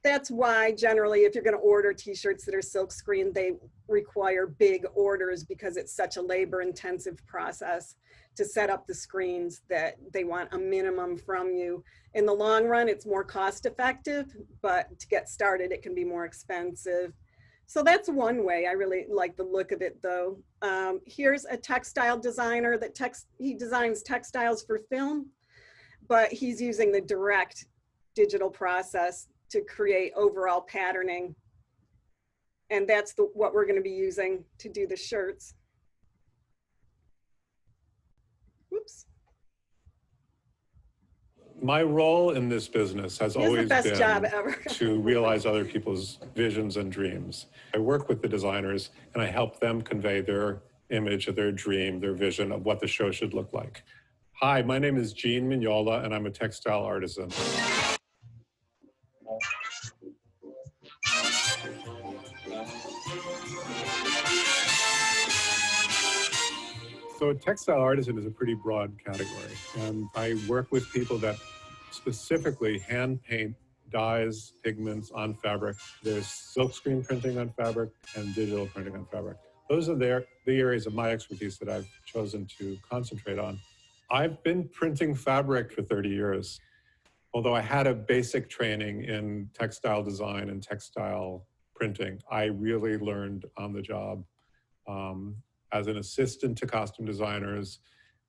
that's why generally if you're going to order t-shirts that are silk screen, they require big orders, because it's such a labor intensive process to set up the screens that they want a minimum from you. In the long run, it's more cost effective, but to get started, it can be more expensive. So that's one way. I really like the look of it though. Here's a textile designer that he designs textiles for film, but he's using the direct digital process to create overall patterning. And that's what we're going to be using to do the shirts. Whoops. My role in this business has always been to realize other people's visions and dreams. I work with the designers and I help them convey their image of their dream, their vision of what the show should look like. Hi, my name is Gene Mignola and I'm a textile artisan. So a textile artisan is a pretty broad category, and I work with people that specifically hand paint dyes, pigments on fabric. There's silkscreen printing on fabric and digital printing on fabric. Those are the areas of my expertise that I've chosen to concentrate on. I've been printing fabric for 30 years. although I had a basic training in textile design and textile printing, I really learned on the job as an assistant to costume designers,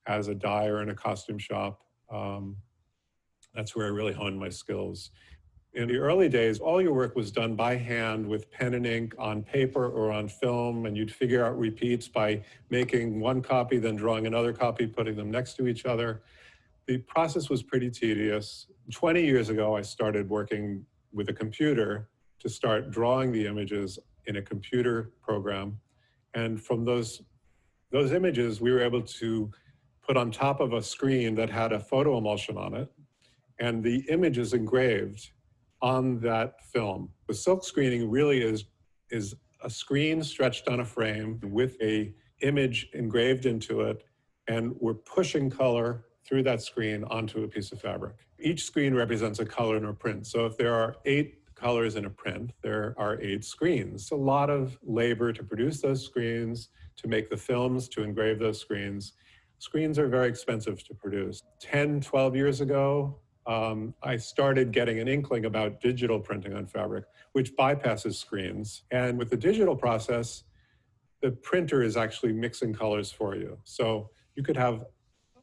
as a dyer in a costume shop. That's where I really honed my skills. In the early days, all your work was done by hand with pen and ink on paper or on film, and you'd figure out repeats by making one copy, then drawing another copy, putting them next to each other. The process was pretty tedious. 20 years ago, I started working with a computer to start drawing the images in a computer program. And from those images, we were able to put on top of a screen that had a photo emulsion on it, and the image is engraved on that film. The silk screening really is a screen stretched on a frame with a image engraved into it, and we're pushing color through that screen onto a piece of fabric. Each screen represents a color in a print. So if there are 8 colors in a print, there are 8 screens. It's a lot of labor to produce those screens, to make the films, to engrave those screens. Screens are very expensive to produce. 10, 12 years ago, I started getting an inkling about digital printing on fabric, which bypasses screens. And with the digital process, the printer is actually mixing colors for you. So you could have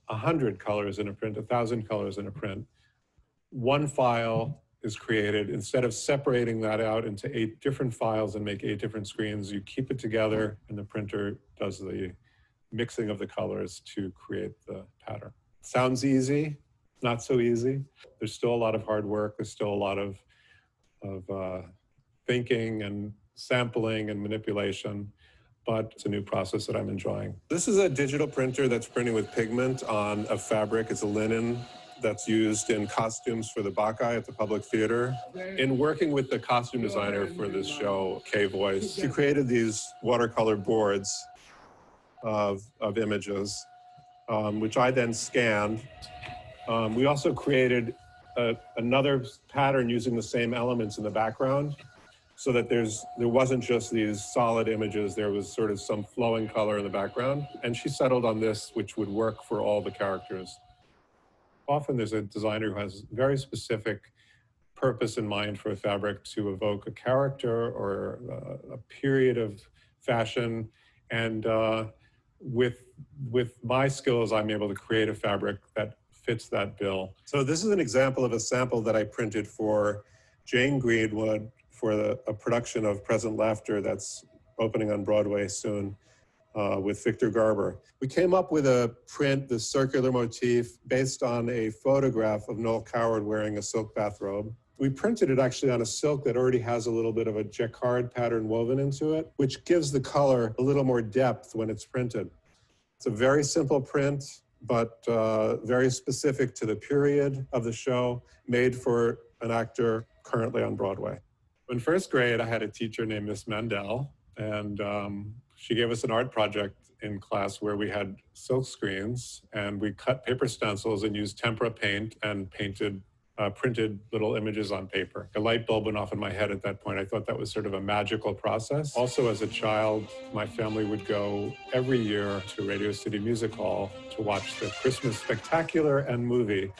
100 colors in a print, 1,000 colors in a print. One file is created. Instead of separating that out into 8 different files and make 8 different screens, you keep it together and the printer does the mixing of the colors to create the pattern. Sounds easy, not so easy. There's still a lot of hard work. There's still a lot of thinking and sampling and manipulation, but it's a new process that I'm enjoying. This is a digital printer that's printing with pigment on a fabric. It's a linen that's used in costumes for the Bacchae at the Public Theater. In working with the costume designer for this show, Kay Voice, she created these watercolor boards of images, which I then scanned. We also created another pattern using the same elements in the background, so that there wasn't just these solid images, there was sort of some flowing color in the background. And she settled on this, which would work for all the characters. Often there's a designer who has very specific purpose in mind for a fabric to evoke a character or a period of fashion. And with my skills, I'm able to create a fabric that fits that bill. So this is an example of a sample that I printed for Jane Greenwood for a production of Present Laughter that's opening on Broadway soon with Victor Garber. We came up with a print, this circular motif, based on a photograph of Noel Coward wearing a silk bathrobe. We printed it actually on a silk that already has a little bit of a jacquard pattern woven into it, which gives the color a little more depth when it's printed. It's a very simple print, but very specific to the period of the show, made for an actor currently on Broadway. In first grade, I had a teacher named Miss Mandel, and she gave us an art project in class where we had silk screens, and we cut paper stencils and used tempera paint and printed little images on paper. A light bulb went off in my head at that point. I thought that was sort of a magical process. Also, as a child, my family would go every year to Radio City Music Hall to watch the Christmas Spectacular and movie.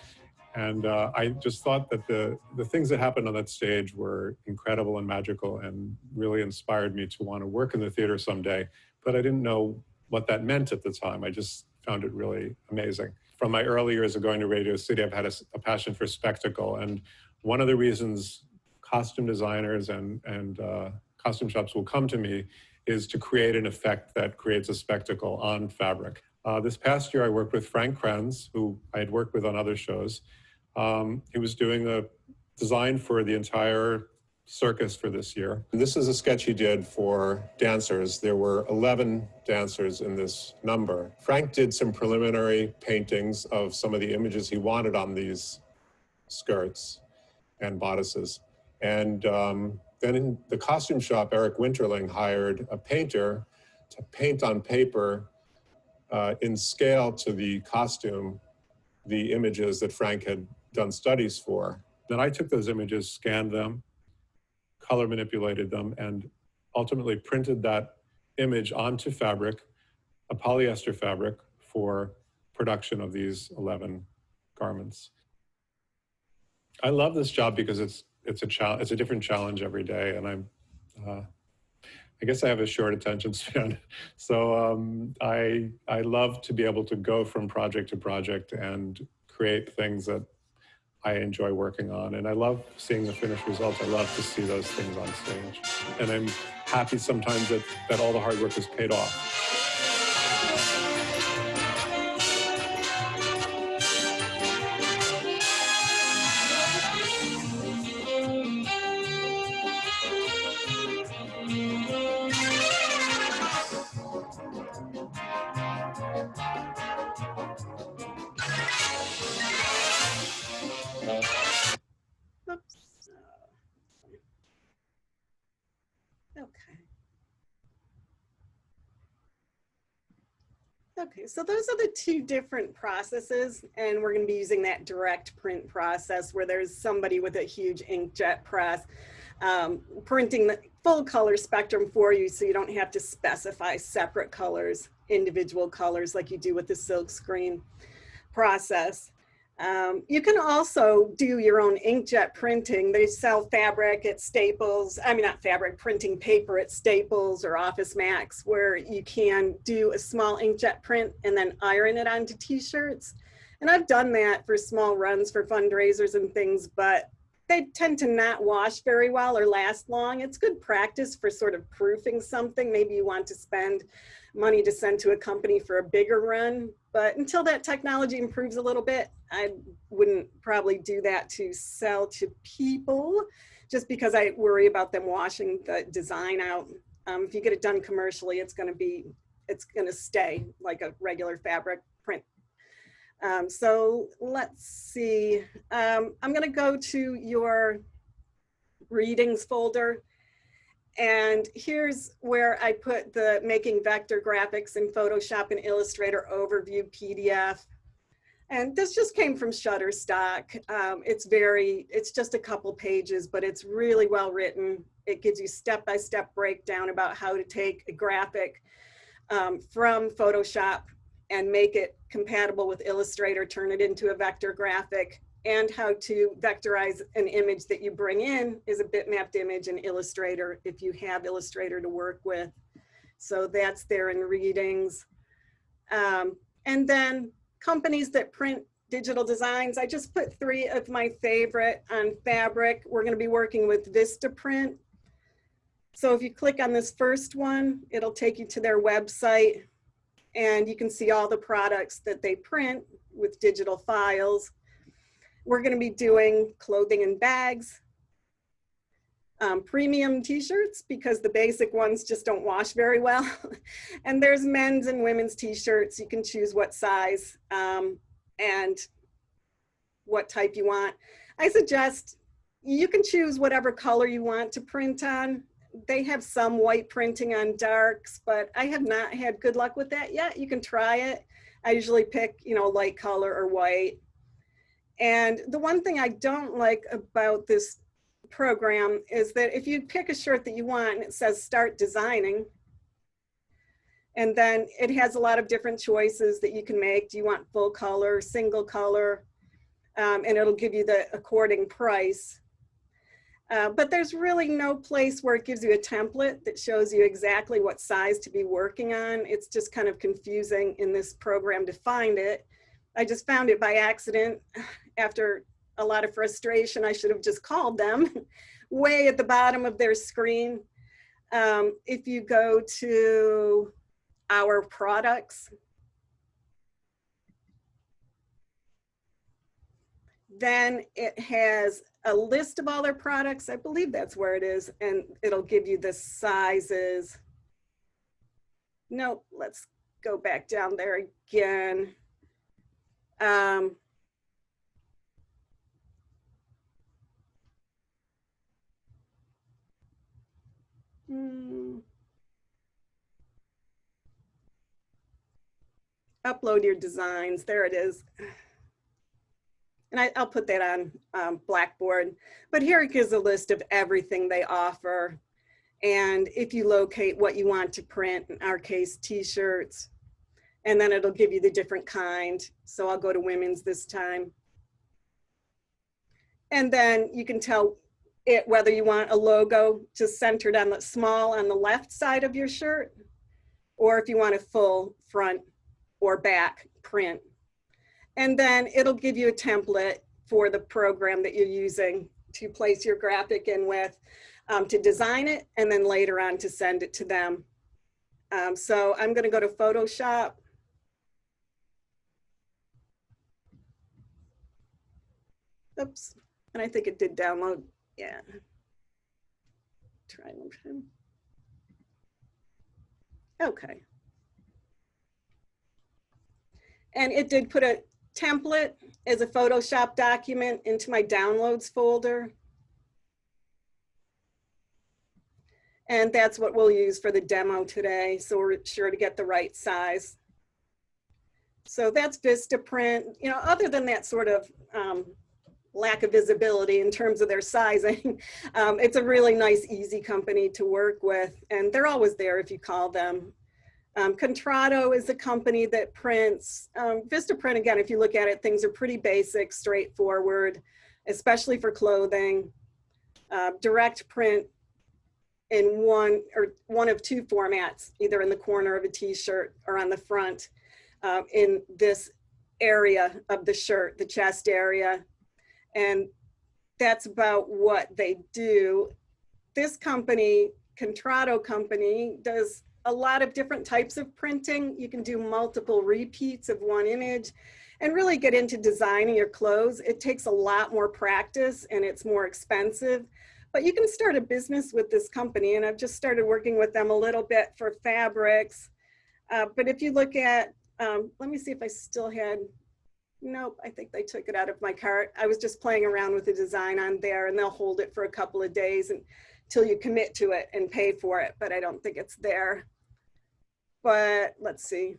And I just thought that the things that happened on that stage were incredible and magical and really inspired me to want to work in the theater someday. But I didn't know what that meant at the time. I just found it really amazing. From my early years of going to Radio City, I've had a passion for spectacle. And one of the reasons costume designers and costume shops will come to me is to create an effect that creates a spectacle on fabric. This past year, I worked with Frank Krenz, who I had worked with on other shows. He was doing the design for the entire circus for this year. And this is a sketch he did for dancers. There were 11 dancers in this number. Frank did some preliminary paintings of some of the images he wanted on these skirts and bodices. And then in the costume shop, Eric Winterling hired a painter to paint on paper in scale to the costume, the images that Frank had done studies for. Then I took those images, scanned them, color manipulated them, and ultimately printed that image onto fabric, a polyester fabric, for production of these 11 garments. I love this job because it's a different challenge every day, and I guess I have a short attention span, so I love to be able to go from project to project and create things that I enjoy working on, and I love seeing the finished results. I love to see those things on stage, and I'm happy sometimes that all the hard work is paid off. Oops. Okay. Okay, so those are the two different processes, and we're going to be using that direct print process where there's somebody with a huge inkjet press printing the full color spectrum for you, so you don't have to specify separate colors, individual colors like you do with the silk screen process. You can also do your own inkjet printing. They sell fabric at Staples, I mean, not fabric, printing paper at Staples or Office Max, where you can do a small inkjet print and then iron it onto t-shirts. And I've done that for small runs for fundraisers and things, but they tend to not wash very well or last long. It's good practice for sort of proofing something. Maybe you want to spend money to send to a company for a bigger run, but until that technology improves a little bit, I wouldn't probably do that to sell to people, just because I worry about them washing the design out. If you get it done commercially, it's going to stay like a regular fabric print. So let's see. I'm going to go to your readings folder. And here's where I put the making vector graphics in Photoshop and Illustrator overview PDF. And this just came from Shutterstock. It's just a couple pages, but it's really well written. It gives you step-by-step breakdown about how to take a graphic from Photoshop and make it compatible with Illustrator, turn it into a vector graphic, and how to vectorize an image that you bring in is a bitmapped image in Illustrator if you have Illustrator to work with. So that's there in readings. And then companies that print digital designs, I just put 3 of my favorite on fabric. We're going to be working with Vistaprint. So if you click on this first one, it'll take you to their website, and you can see all the products that they print with digital files. We're going to be doing clothing and bags, premium t-shirts, because the basic ones just don't wash very well. And there's men's and women's t-shirts. You can choose what size and what type you want. I suggest you can choose whatever color you want to print on. They have some white printing on darks, but I have not had good luck with that yet. You can try it. I usually pick, light color or white. And the one thing I don't like about this program is that if you pick a shirt that you want and it says start designing, and then it has a lot of different choices that you can make. Do you want full color, single color? And it'll give you the according price. But there's really no place where it gives you a template that shows you exactly what size to be working on. It's just kind of confusing in this program to find it. I just found it by accident after a lot of frustration. I should have just called them way at the bottom of their screen. If you go to our products, then it has a list of all their products. I believe that's where it is, and it'll give you the sizes. Nope, let's go back down there again. Upload your designs, there it is. And I'll put that on Blackboard. But here it gives a list of everything they offer. And if you locate what you want to print, in our case, t-shirts, and then it'll give you the different kind. So I'll go to women's this time. And then you can tell it whether you want a logo just centered on the small on the left side of your shirt, or if you want a full front or back print. And then it'll give you a template for the program that you're using to place your graphic in with, to design it, and then later on to send it to them. So I'm going to go to Photoshop. Oops, and I think it did download. Yeah. Try one time. Okay. And it did put a template as a Photoshop document into my downloads folder. And that's what we'll use for the demo today. So we're sure to get the right size. So that's Vistaprint. You know, other than that sort of lack of visibility in terms of their sizing, it's a really nice, easy company to work with. And they're always there if you call them. Contrato is a company that prints. Vistaprint, again, if you look at it, things are pretty basic, straightforward, especially for clothing. Direct print in one of two formats, either in the corner of a t-shirt or on the front, in this area of the shirt, the chest area. And that's about what they do. This company, Contrato company, does a lot of different types of printing. You can do multiple repeats of one image and really get into designing your clothes. It takes a lot more practice and it's more expensive, but you can start a business with this company. And I've just started working with them a little bit for fabrics. But if you look at, let me see if I still had, nope, I think they took it out of my cart. I was just playing around with the design on there, and they'll hold it for a couple of days until you commit to it and pay for it, but I don't think it's there. But let's see.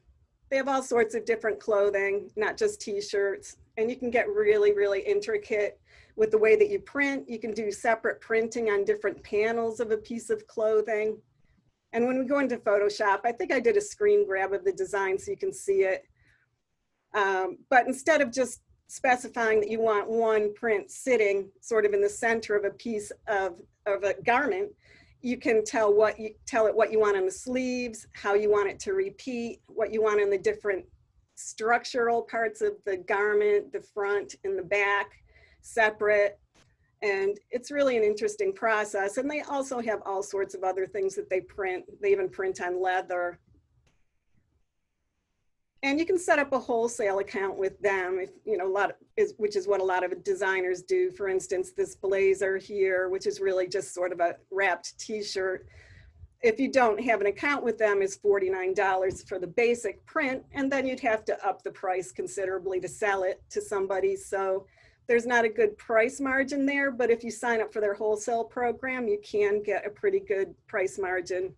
They have all sorts of different clothing, not just t-shirts, and you can get really, really intricate with the way that you print. You can do separate printing on different panels of a piece of clothing. And when we go into Photoshop, I think I did a screen grab of the design so you can see it. But instead of just specifying that you want one print sitting sort of in the center of a piece of a garment, you can tell it what you want on the sleeves, how you want it to repeat, what you want in the different structural parts of the garment, the front and the back, separate. And it's really an interesting process. And they also have all sorts of other things that they print. They even print on leather. And you can set up a wholesale account with them, if, you know, which is what a lot of designers do. For instance, this blazer here, which is really just sort of a wrapped t-shirt. If you don't have an account with them, is $49 for the basic print, and then you'd have to up the price considerably to sell it to somebody. So there's not a good price margin there, but if you sign up for their wholesale program, you can get a pretty good price margin.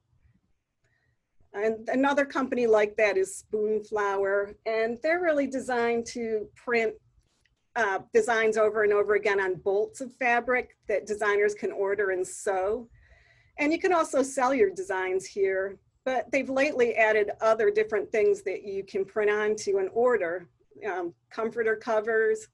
And another company like that is Spoonflower, and they're really designed to print designs over and over again on bolts of fabric that designers can order and sew. And you can also sell your designs here, but they've lately added other different things that you can print onto and order, comforter covers.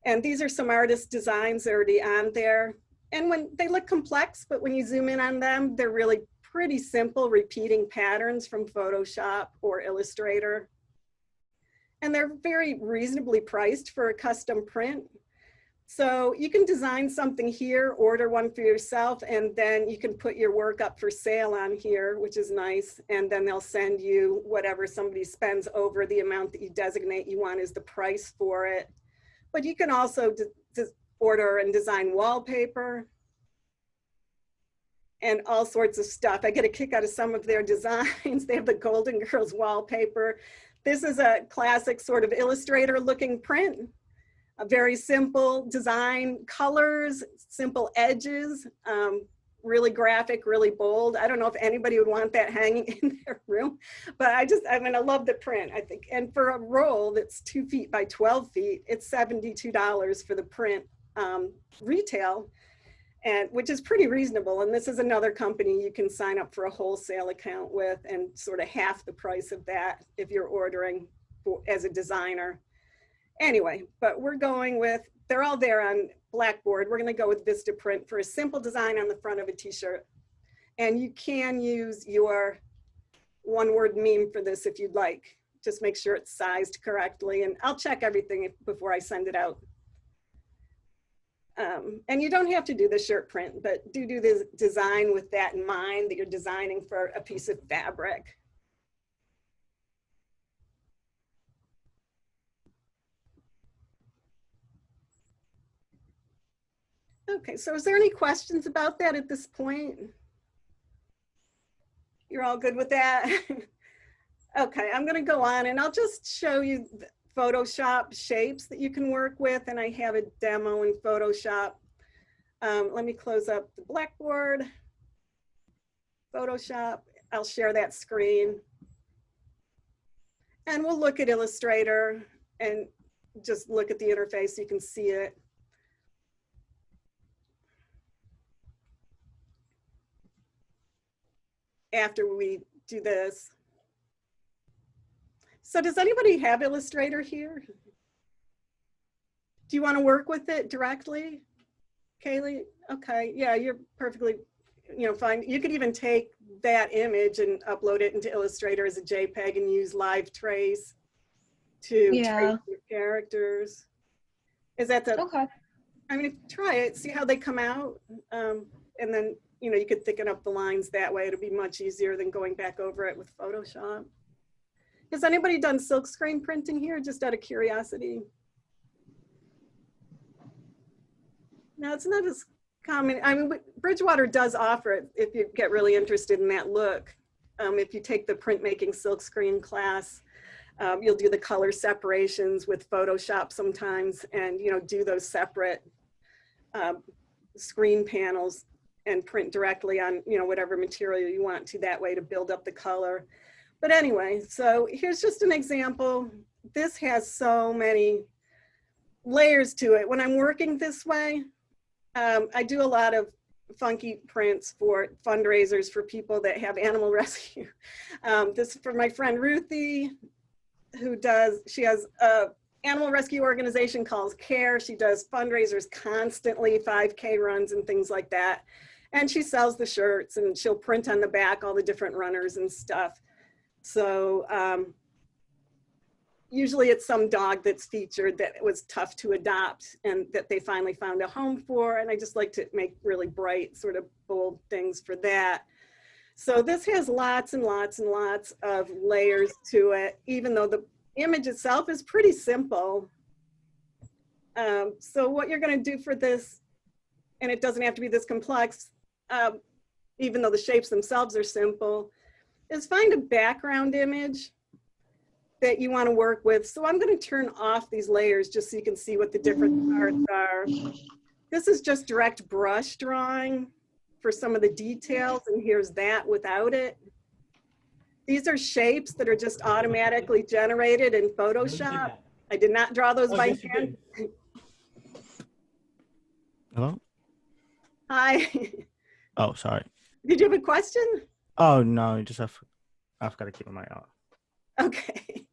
And these are some artist designs already on there. And when they look complex, but when you zoom in on them, they're really pretty simple, repeating patterns from Photoshop or Illustrator. And they're very reasonably priced for a custom print. So you can design something here, order one for yourself, and then you can put your work up for sale on here, which is nice. And then they'll send you whatever somebody spends over the amount that you designate you want as the price for it. But you can also order and design wallpaper and all sorts of stuff. I get a kick out of some of their designs. They have the Golden Girls wallpaper. This is a classic sort of Illustrator looking print. A very simple design, colors, simple edges, really graphic, really bold. I don't know if anybody would want that hanging in their room, but I love the print, I think. And for a roll that's 2 feet by 12 feet, it's $72 for the print retail, and which is pretty reasonable. And this is another company you can sign up for a wholesale account with, and sort of half the price of that if you're ordering as a designer. Anyway, but we're going with they're all there on Blackboard. We're gonna go with Vistaprint for a simple design on the front of a t-shirt. And you can use your one-word meme for this if you'd like. Just make sure it's sized correctly, and I'll check everything before I send it out. And you don't have to do the shirt print, but do the design with that in mind, that you're designing for a piece of fabric. Okay, so is there any questions about that at this point? You're all good with that? Okay, I'm gonna go on and I'll just show you the Photoshop shapes that you can work with, and I have a demo in Photoshop. Let me close up the Blackboard, Photoshop. I'll share that screen. And we'll look at Illustrator and just look at the interface so you can see it. After we do this. So does anybody have Illustrator here? Do you want to work with it directly? Kaylee? Okay, yeah, you're perfectly, fine. You could even take that image and upload it into Illustrator as a JPEG and use Live Trace to trace your characters. Is that the, Okay. I mean, try it, see how they come out. And then, you could thicken up the lines that way. It'll be much easier than going back over it with Photoshop. Has anybody done silkscreen printing here, just out of curiosity? No, it's not as common. I mean, Bridgewater does offer it if you get really interested in that look. If you take the printmaking silkscreen class, you'll do the color separations with Photoshop sometimes, and do those separate screen panels and print directly on whatever material you want to, that way to build up the color. But anyway, so here's just an example. This has so many layers to it. When I'm working this way, I do a lot of funky prints for fundraisers for people that have animal rescue. This is for my friend Ruthie, she has a animal rescue organization called CARE. She does fundraisers constantly, 5K runs and things like that. And she sells the shirts, and she'll print on the back all the different runners and stuff. So usually it's some dog that's featured that was tough to adopt and that they finally found a home for. And I just like to make really bright, sort of bold things for that. So this has lots and lots and lots of layers to it, even though the image itself is pretty simple. So what you're going to do for this, and it doesn't have to be this complex, even though the shapes themselves are simple, is find a background image that you want to work with. So I'm going to turn off these layers just so you can see what the different parts are. This is just direct brush drawing for some of the details, and here's that without it. These are shapes that are just automatically generated in Photoshop. I did not draw those by hand. Hello? Hi. Oh, sorry. Did you have a question? Oh, no, I've got to keep my eye on. Okay.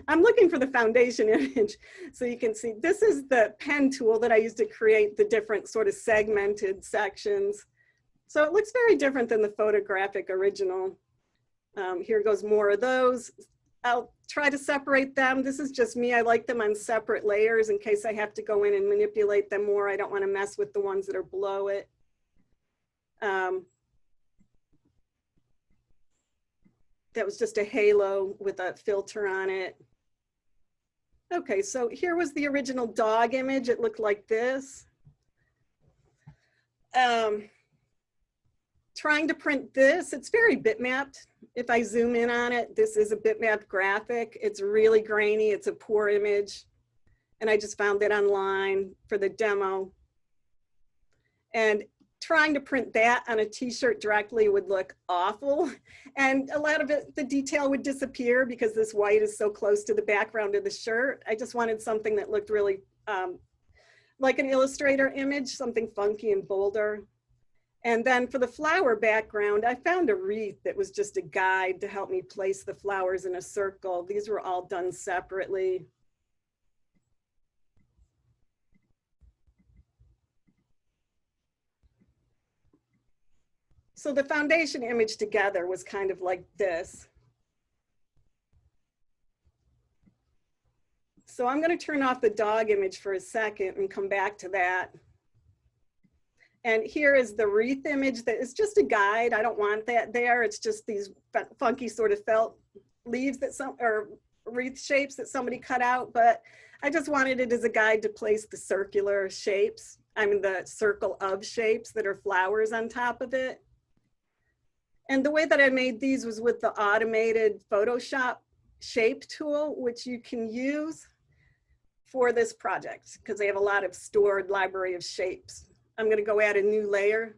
I'm looking for the foundation image so you can see. This is the pen tool that I use to create the different sort of segmented sections. So it looks very different than the photographic original. Here goes more of those. I'll try to separate them. This is just me. I like them on separate layers in case I have to go in and manipulate them more. I don't want to mess with the ones that are below it. That was just a halo with a filter on it. Okay, so here was the original dog image. It looked like this. Trying to print this, it's very bitmapped. If I zoom in on it, this is a bitmapped graphic. It's really grainy, it's a poor image. And I just found that online for the demo. And trying to print that on a t-shirt directly would look awful. And a lot of it, the detail would disappear because this white is so close to the background of the shirt. I just wanted something that looked really like an Illustrator image, something funky and bolder. And then for the flower background, I found a wreath that was just a guide to help me place the flowers in a circle. These were all done separately. So the foundation image together was kind of like this. So I'm going to turn off the dog image for a second and come back to that. And here is the wreath image that is just a guide. I don't want that there. It's just these funky sort of felt leaves that or wreath shapes that somebody cut out. But I just wanted it as a guide to place the circular shapes. I mean, the circle of shapes that are flowers on top of it. And the way that I made these was with the automated Photoshop shape tool, which you can use for this project because they have a lot of stored library of shapes. I'm going to go add a new layer.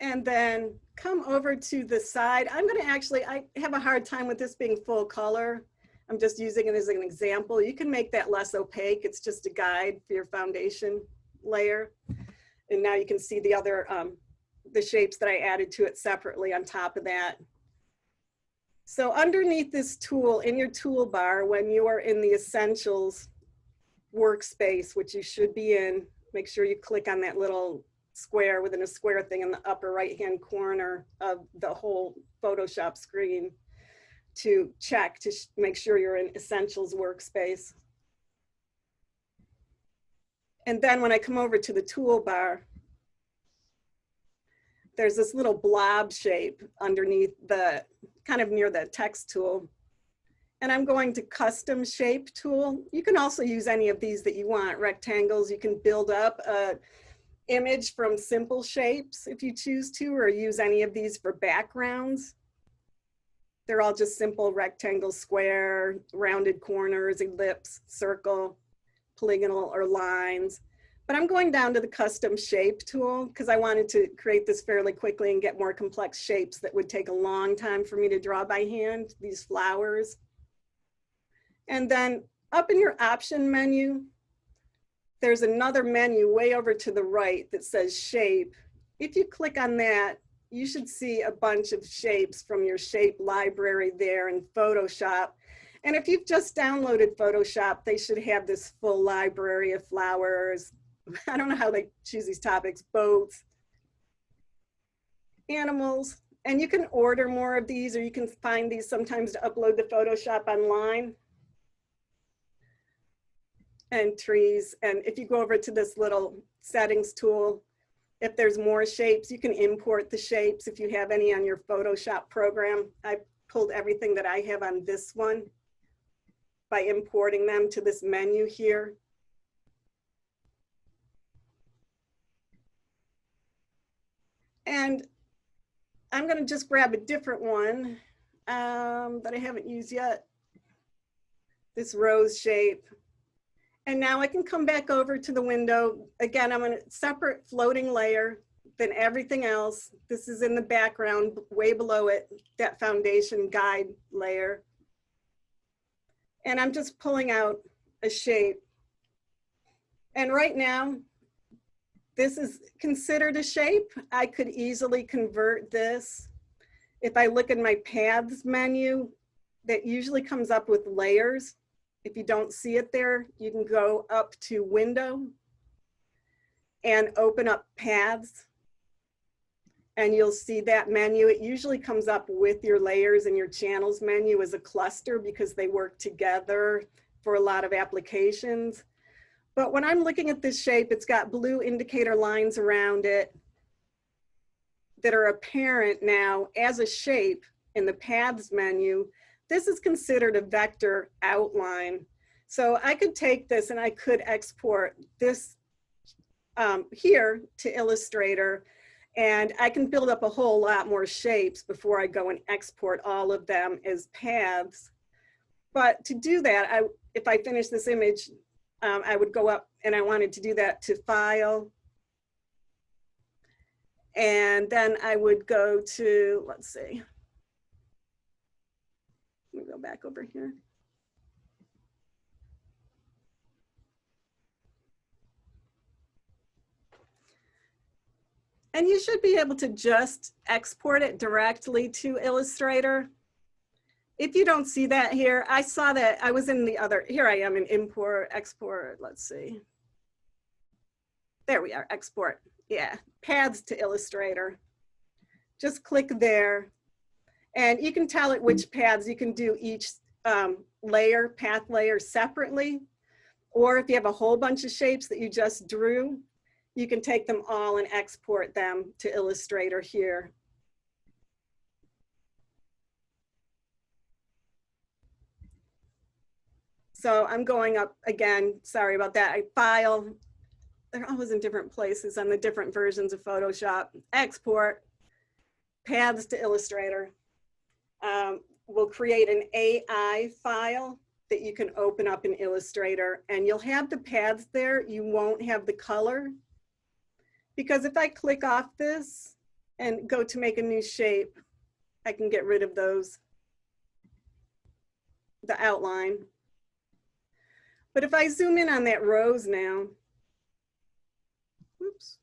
And then come over to the side. I'm going to actually, I have a hard time with this being full color. I'm just using it as an example. You can make that less opaque. It's just a guide for your foundation layer. And now you can see the other, the shapes that I added to it separately on top of that. So underneath this tool, in your toolbar, when you are in the Essentials workspace, which you should be in, make sure you click on that little square within a square thing in the upper right-hand corner of the whole Photoshop screen to check to make sure you're in Essentials workspace. And then when I come over to the toolbar, there's this little blob shape underneath the, kind of near the text tool. And I'm going to custom shape tool. You can also use any of these that you want, rectangles. You can build up a image from simple shapes if you choose to, or use any of these for backgrounds. They're all just simple rectangle, square, rounded corners, ellipse, circle, polygonal, or lines. But I'm going down to the custom shape tool because I wanted to create this fairly quickly and get more complex shapes that would take a long time for me to draw by hand, these flowers. And then up in your option menu, there's another menu way over to the right that says shape. If you click on that, you should see a bunch of shapes from your shape library there in Photoshop. And if you've just downloaded Photoshop, they should have this full library of flowers. I don't know how they choose these topics, boats, animals, and you can order more of these, or you can find these sometimes to upload to Photoshop online. And trees, and if you go over to this little settings tool, if there's more shapes, you can import the shapes if you have any on your Photoshop program. I pulled everything that I have on this one by importing them to this menu here. And I'm going to just grab a different one that I haven't used yet. This rose shape. And now I can come back over to the window. Again, I'm on a separate floating layer than everything else. This is in the background, way below it, that foundation guide layer. And I'm just pulling out a shape. And right now, this is considered a shape. I could easily convert this. If I look in my paths menu, that usually comes up with layers. If you don't see it there, you can go up to window and open up paths. And you'll see that menu. It usually comes up with your layers and your channels menu as a cluster because they work together for a lot of applications. But when I'm looking at this shape, it's got blue indicator lines around it that are apparent now as a shape in the paths menu. This is considered a vector outline. So I could take this and I could export this here to Illustrator, and I can build up a whole lot more shapes before I go and export all of them as paths. But to do that, if I finish this image, I would go up, and I wanted to do that to File. And then I would go to, let's see. Let me go back over here. And you should be able to just export it directly to Illustrator. If you don't see that here, I saw that, I was in the other, here I am in import, export, let's see. There we are, export, yeah, paths to Illustrator. Just click there, and you can tell it which paths. You can do each layer, path layer separately, or if you have a whole bunch of shapes that you just drew, you can take them all and export them to Illustrator here. So I'm going up again, sorry about that. I file, they're always in different places on the different versions of Photoshop. Export, paths to Illustrator. We'll create an AI file that you can open up in Illustrator, and you'll have the paths there. You won't have the color, because if I click off this and go to make a new shape, I can get rid of those, the outline. But if I zoom in on that rose now, whoops.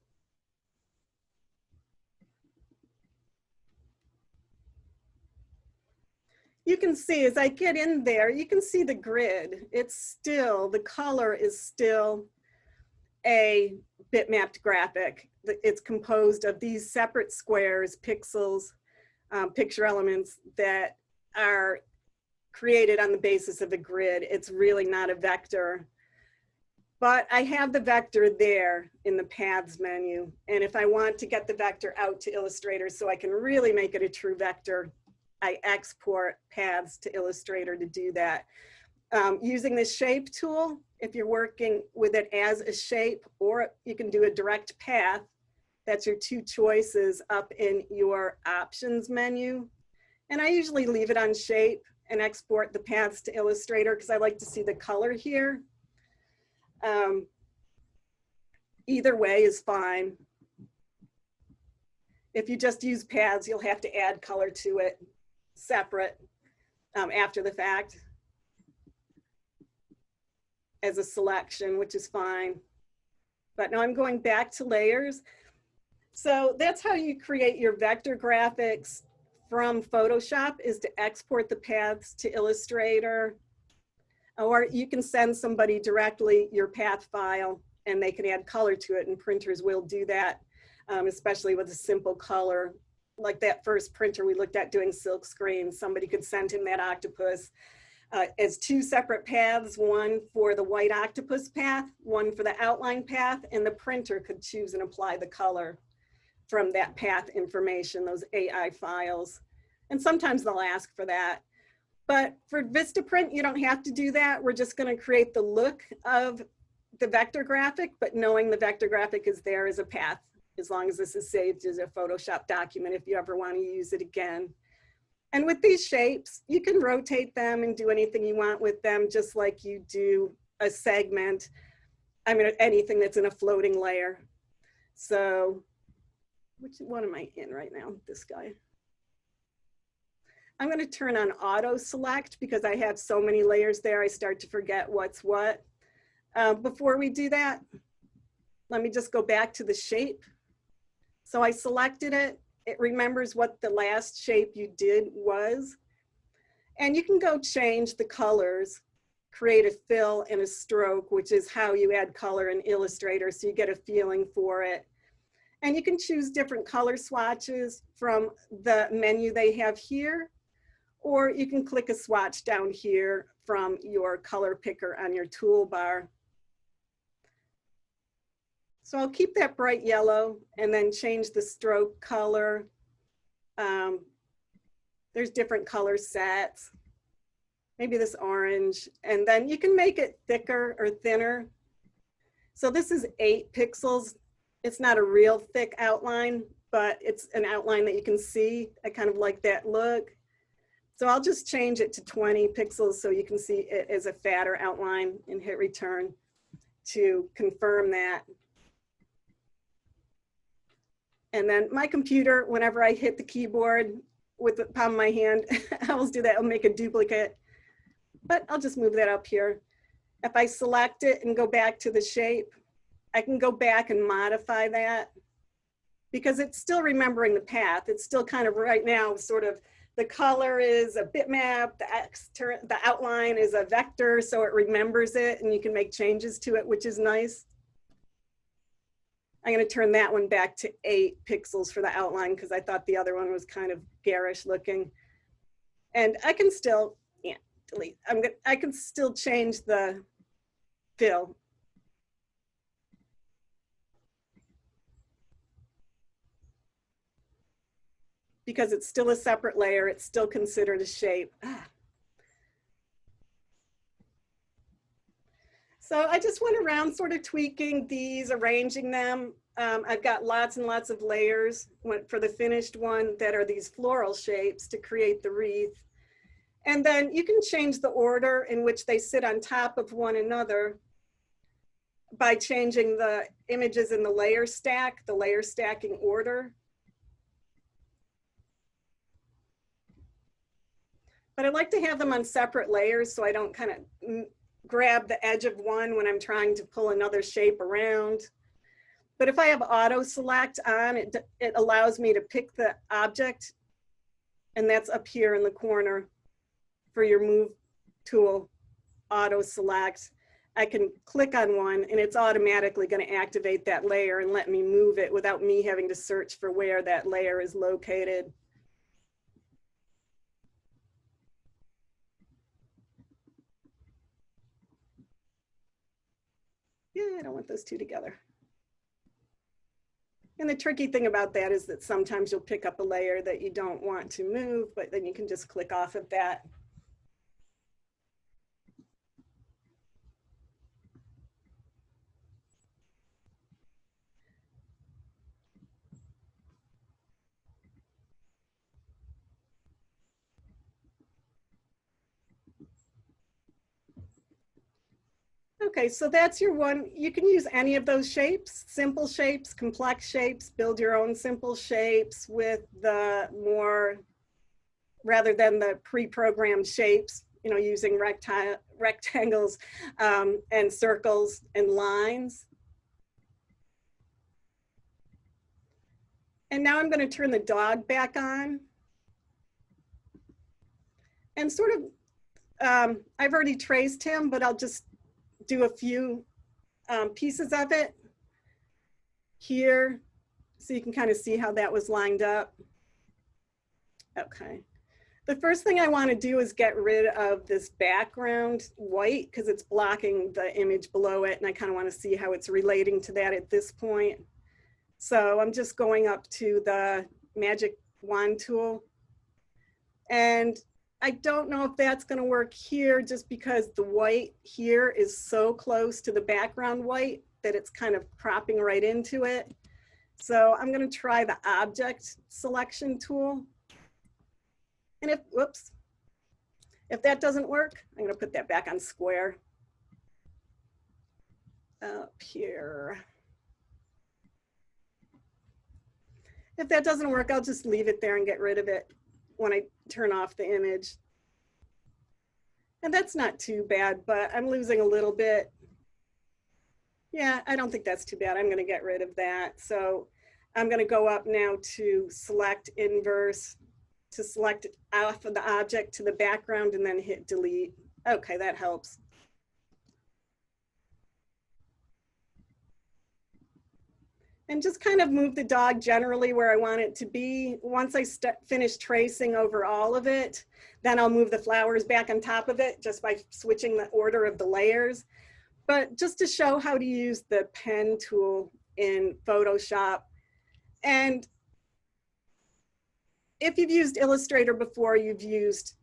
You can see as I get in there, you can see the grid. It's still, the color is still a bitmapped graphic. It's composed of these separate squares, pixels, picture elements that are created on the basis of a grid. It's really not a vector. But I have the vector there in the paths menu. And if I want to get the vector out to Illustrator so I can really make it a true vector, I export paths to Illustrator to do that. Using the shape tool, if you're working with it as a shape, or you can do a direct path, that's your two choices up in your options menu. And I usually leave it on shape and export the paths to Illustrator because I like to see the color here. Either way is fine. If you just use paths, you'll have to add color to it separate after the fact as a selection, which is fine. But now I'm going back to layers. So that's how you create your vector graphics from Photoshop, is to export the paths to Illustrator, or you can send somebody directly your path file and they can add color to it, and printers will do that, especially with a simple color. Like that first printer we looked at doing silk screen, somebody could send him that octopus as two separate paths, one for the white octopus path, one for the outline path, and the printer could choose and apply the color from that path information, those AI files. And sometimes they'll ask for that. But for Vistaprint, you don't have to do that. We're just going to create the look of the vector graphic, but knowing the vector graphic is there as a path, as long as this is saved as a Photoshop document if you ever want to use it again. And with these shapes, you can rotate them and do anything you want with them, just like you do a segment. I mean, anything that's in a floating layer. So which one am I in right now? This guy. I'm going to turn on auto select because I have so many layers there, I start to forget what's what. Before we do that, let me just go back to the shape. So I selected it. It remembers what the last shape you did was. And you can go change the colors, create a fill and a stroke, which is how you add color in Illustrator, so you get a feeling for it. And you can choose different color swatches from the menu they have here, or you can click a swatch down here from your color picker on your toolbar. So I'll keep that bright yellow and then change the stroke color. There's different color sets, maybe this orange, and then you can make it thicker or thinner. So this is 8 pixels. It's not a real thick outline, but it's an outline that you can see. I kind of like that look. So I'll just change it to 20 pixels so you can see it as a fatter outline and hit return to confirm that. And then my computer, whenever I hit the keyboard with the palm of my hand, I always do that, I'll make a duplicate. But I'll just move that up here. If I select it and go back to the shape, I can go back and modify that because it's still remembering the path. It's still kind of right now sort of The color is a bitmap, the outline is a vector, so it remembers it and you can make changes to it, which is nice. I'm gonna turn that one back to 8 pixels for the outline because I thought the other one was kind of garish looking. And I can still, yeah, delete. I can still change the fill. Because it's still a separate layer, it's still considered a shape. So I just went around sort of tweaking these, arranging them. I've got lots and lots of layers for the finished one that are these floral shapes to create the wreath. And then you can change the order in which they sit on top of one another by changing the images in the layer stacking order. But I like to have them on separate layers so I don't kind of grab the edge of one when I'm trying to pull another shape around. But if I have auto select on, it allows me to pick the object, and that's up here in the corner for your move tool, auto select. I can click on one and it's automatically going to activate that layer and let me move it without me having to search for where that layer is located. Yeah, I don't want those two together. And the tricky thing about that is that sometimes you'll pick up a layer that you don't want to move, but then you can just click off of that. Okay, so that's your one. You can use any of those shapes, simple shapes, complex shapes, build your own simple shapes with the more, rather than the pre-programmed shapes, you know, using rectangles and circles and lines. And now I'm going to turn the dog back on. And sort of, I've already traced him, but I'll just do a few pieces of it here so you can kind of see how that was lined up. Okay. The first thing I want to do is get rid of this background white because it's blocking the image below it, and I kind of want to see how it's relating to that at this point. So I'm just going up to the magic wand tool, and I don't know if that's going to work here just because the white here is so close to the background white that it's kind of cropping right into it. So I'm going to try the object selection tool. And if, whoops, if that doesn't work, I'm going to put that back on square. Up here. If that doesn't work, I'll just leave it there and get rid of it when I turn off the image. And that's not too bad, but I'm losing a little bit. Yeah, I don't think that's too bad. I'm going to get rid of that. So I'm going to go up now to select inverse to select off of the object to the background and then hit delete. Okay, that helps. And just kind of move the dog generally where I want it to be. Once I finish tracing over all of it, then I'll move the flowers back on top of it just by switching the order of the layers. But just to show how to use the pen tool in Photoshop. And if you've used Illustrator before, you've used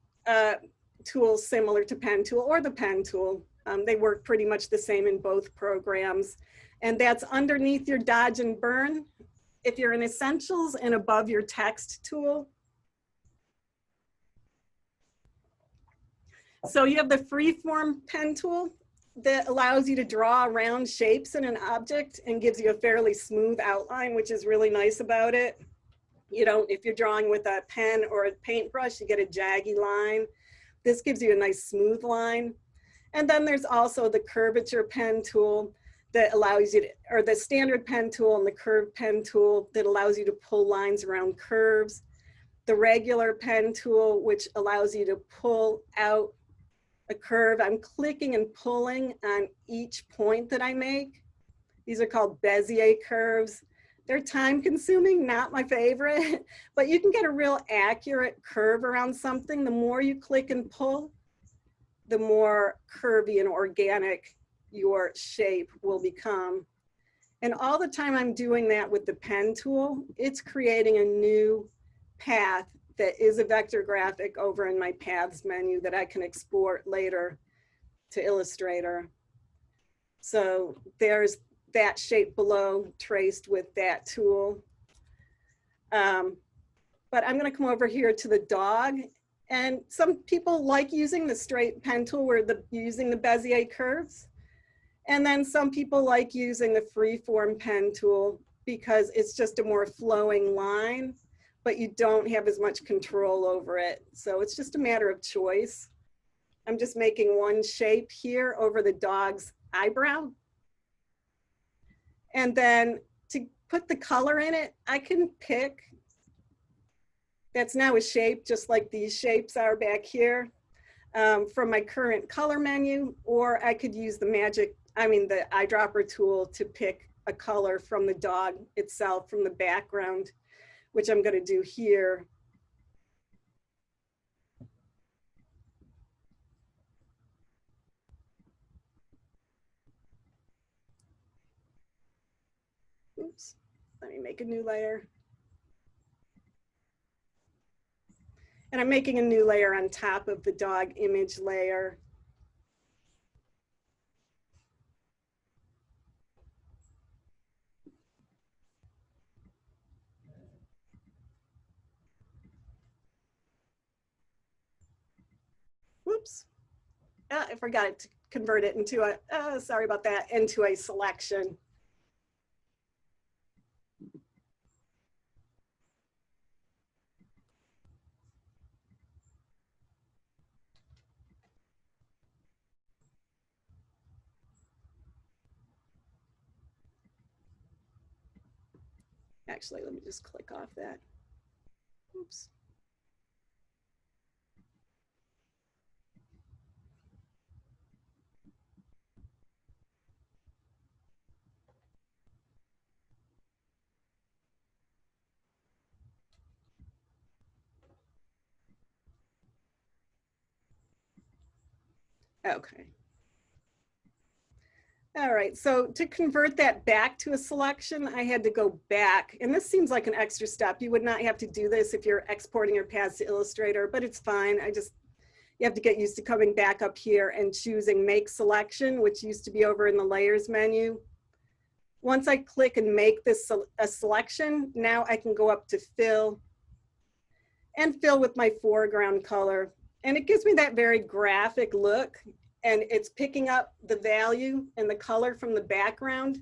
tools similar to pen tool or the pen tool. They work pretty much the same in both programs. And that's underneath your dodge and burn if you're in Essentials and above your text tool. So you have the freeform pen tool that allows you to draw around shapes in an object and gives you a fairly smooth outline, which is really nice about it. You know, if you're drawing with a pen or a paintbrush, you get a jaggy line. This gives you a nice smooth line. And then there's also the curvature pen tool that allows you to, or the standard pen tool and the curved pen tool that allows you to pull lines around curves. the regular pen tool, which allows you to pull out a curve. I'm clicking and pulling on each point that I make. These are called Bezier curves. They're time consuming, not my favorite, but you can get a real accurate curve around something. The more you click and pull, the more curvy and organic your shape will become. And all the time I'm doing that with the pen tool, it's creating a new path that is a vector graphic over in my paths menu that I can export later to Illustrator. So there's that shape below traced with that tool. But I'm gonna come over here to the dog, and some people like using the straight pen tool where using the Bezier curves. And then some people like using the freeform pen tool because it's just a more flowing line, but you don't have as much control over it. So it's just a matter of choice. I'm just making one shape here over the dog's eyebrow. And then to put the color in it, I can pick, that's now a shape just like these shapes are back here from my current color menu, or I could use the the eyedropper tool to pick a color from the dog itself, from the background, which I'm gonna do here. Oops, let me make a new layer. And I'm making a new layer on top of the dog image layer. Whoops. I forgot to convert it into a, sorry about that, into a selection. Actually, let me just click off that. Oops. Okay. All right, so to convert that back to a selection, I had to go back. And this seems like an extra step. You would not have to do this if you're exporting your paths to Illustrator, but it's fine. You have to get used to coming back up here and choosing Make Selection, which used to be over in the Layers menu. Once I click and make this a selection, now I can go up to Fill and fill with my foreground color. And it gives me that very graphic look, and it's picking up the value and the color from the background.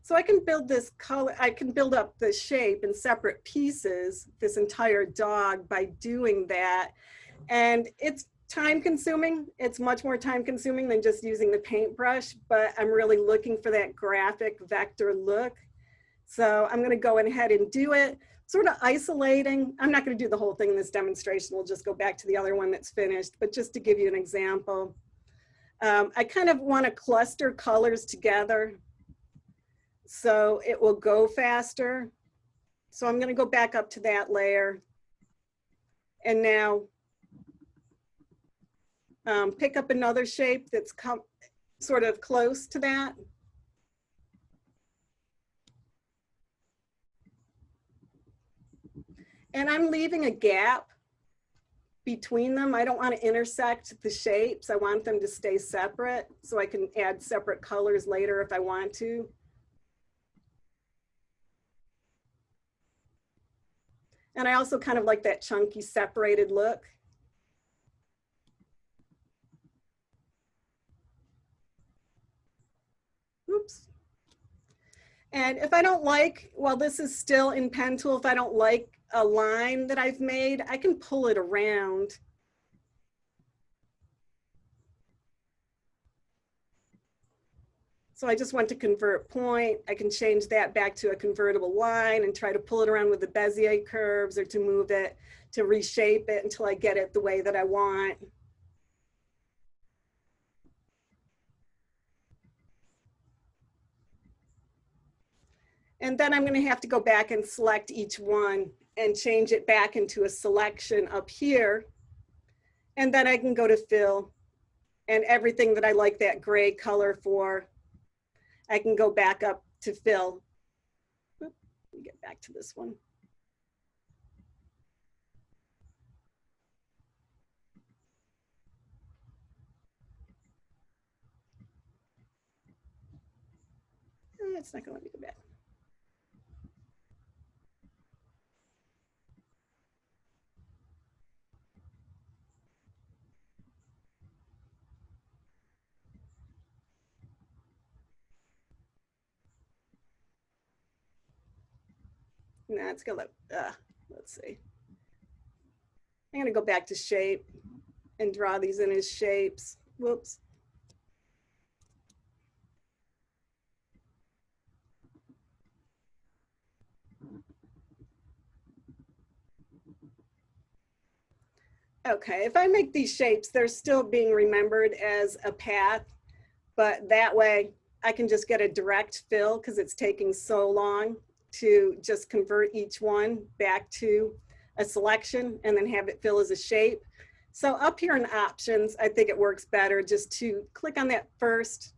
So I can build this color, I can build up the shape in separate pieces, this entire dog, by doing that. And it's time consuming. It's much more time consuming than just using the paintbrush, but I'm really looking for that graphic vector look. So I'm gonna go ahead and do it, sort of isolating. I'm not gonna do the whole thing in this demonstration. We'll just go back to the other one that's finished, but just to give you an example. I kind of wanna cluster colors together so it will go faster. So I'm gonna go back up to that layer and now pick up another shape that's sort of close to that. And I'm leaving a gap between them. I don't want to intersect the shapes. I want them to stay separate so I can add separate colors later if I want to. And I also kind of like that chunky separated look. Oops. And if I don't like, while this is still in Pen Tool, if I don't like a line that I've made, I can pull it around. So I just want to convert point. I can change that back to a convertible line and try to pull it around with the Bezier curves, or to move it, to reshape it until I get it the way that I want. And then I'm going to have to go back and select each one and change it back into a selection up here. And then I can go to fill, and everything that I like that gray color for, I can go back up to fill. Let me get back to this one. It's not going to let me go back. Nah, it's gonna, let's see. I'm gonna go back to shape and draw these in as shapes. Whoops. Okay, if I make these shapes, they're still being remembered as a path, but that way I can just get a direct fill because it's taking so long to just convert each one back to a selection and then have it fill as a shape. So up here in options, I think it works better just to click on that first,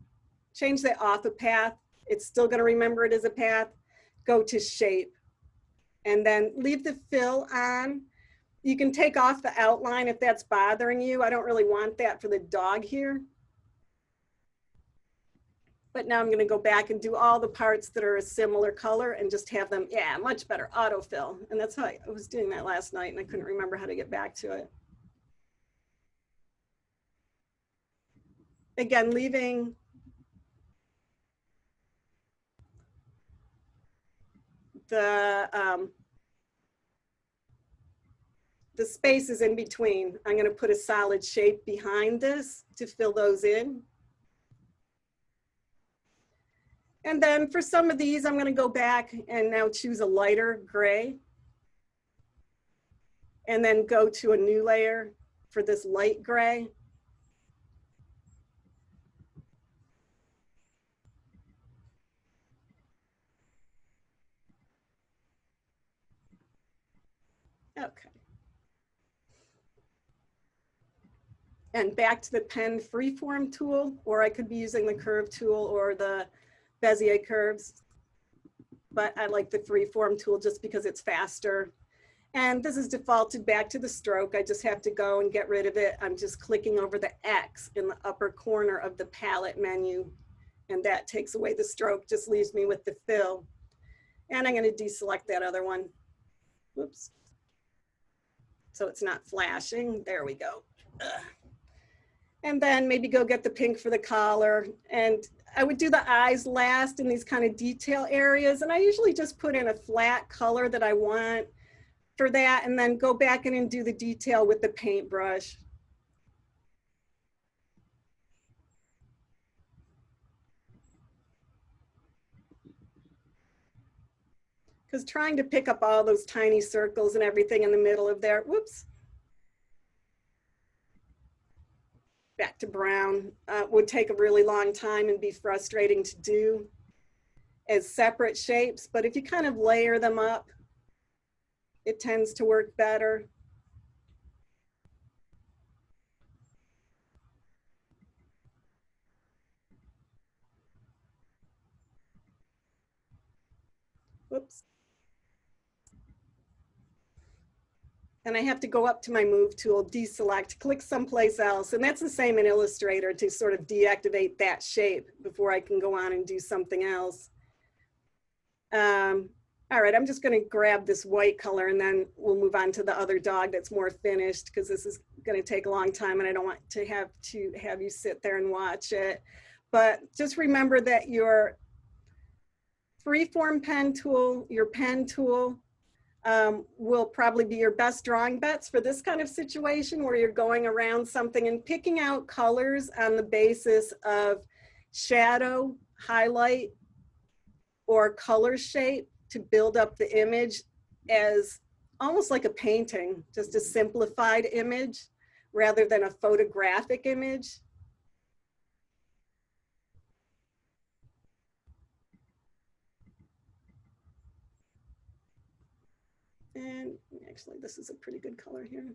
change that off a path. It's still going to remember it as a path. Go to shape and then leave the fill on. You can take off the outline if that's bothering you. I don't really want that for the dog here. But now I'm going to go back and do all the parts that are a similar color and just have them, yeah, much better, autofill. And that's how I was doing that last night and I couldn't remember how to get back to it. Again, leaving the spaces in between. I'm going to put a solid shape behind this to fill those in. And then for some of these, I'm going to go back and now choose a lighter gray. And then go to a new layer for this light gray. Okay. And back to the pen freeform tool, or I could be using the curve tool or the Bezier curves, but I like the freeform tool just because it's faster. And this is defaulted back to the stroke. I just have to go and get rid of it. I'm just clicking over the X in the upper corner of the palette menu, and that takes away the stroke, just leaves me with the fill. And I'm going to deselect that other one. Whoops. So it's not flashing. There we go. Ugh. And then maybe go get the pink for the collar. And I would do the eyes last in these kind of detail areas. And I usually just put in a flat color that I want for that, and then go back in and do the detail with the paintbrush. Because trying to pick up all those tiny circles and everything in the middle of there, whoops. Back to brown, would take a really long time and be frustrating to do as separate shapes, but if you kind of layer them up, it tends to work better. Whoops. And I have to go up to my move tool, deselect, click someplace else. And that's the same in Illustrator to sort of deactivate that shape before I can go on and do something else. All right, I'm just going to grab this white color and then we'll move on to the other dog that's more finished, because this is going to take a long time and I don't want to have you sit there and watch it. But just remember that your freeform pen tool, your pen tool, will probably be your best drawing bets for this kind of situation where you're going around something and picking out colors on the basis of shadow, highlight or color shape to build up the image as almost like a painting, just a simplified image rather than a photographic image. And actually, this is a pretty good color here.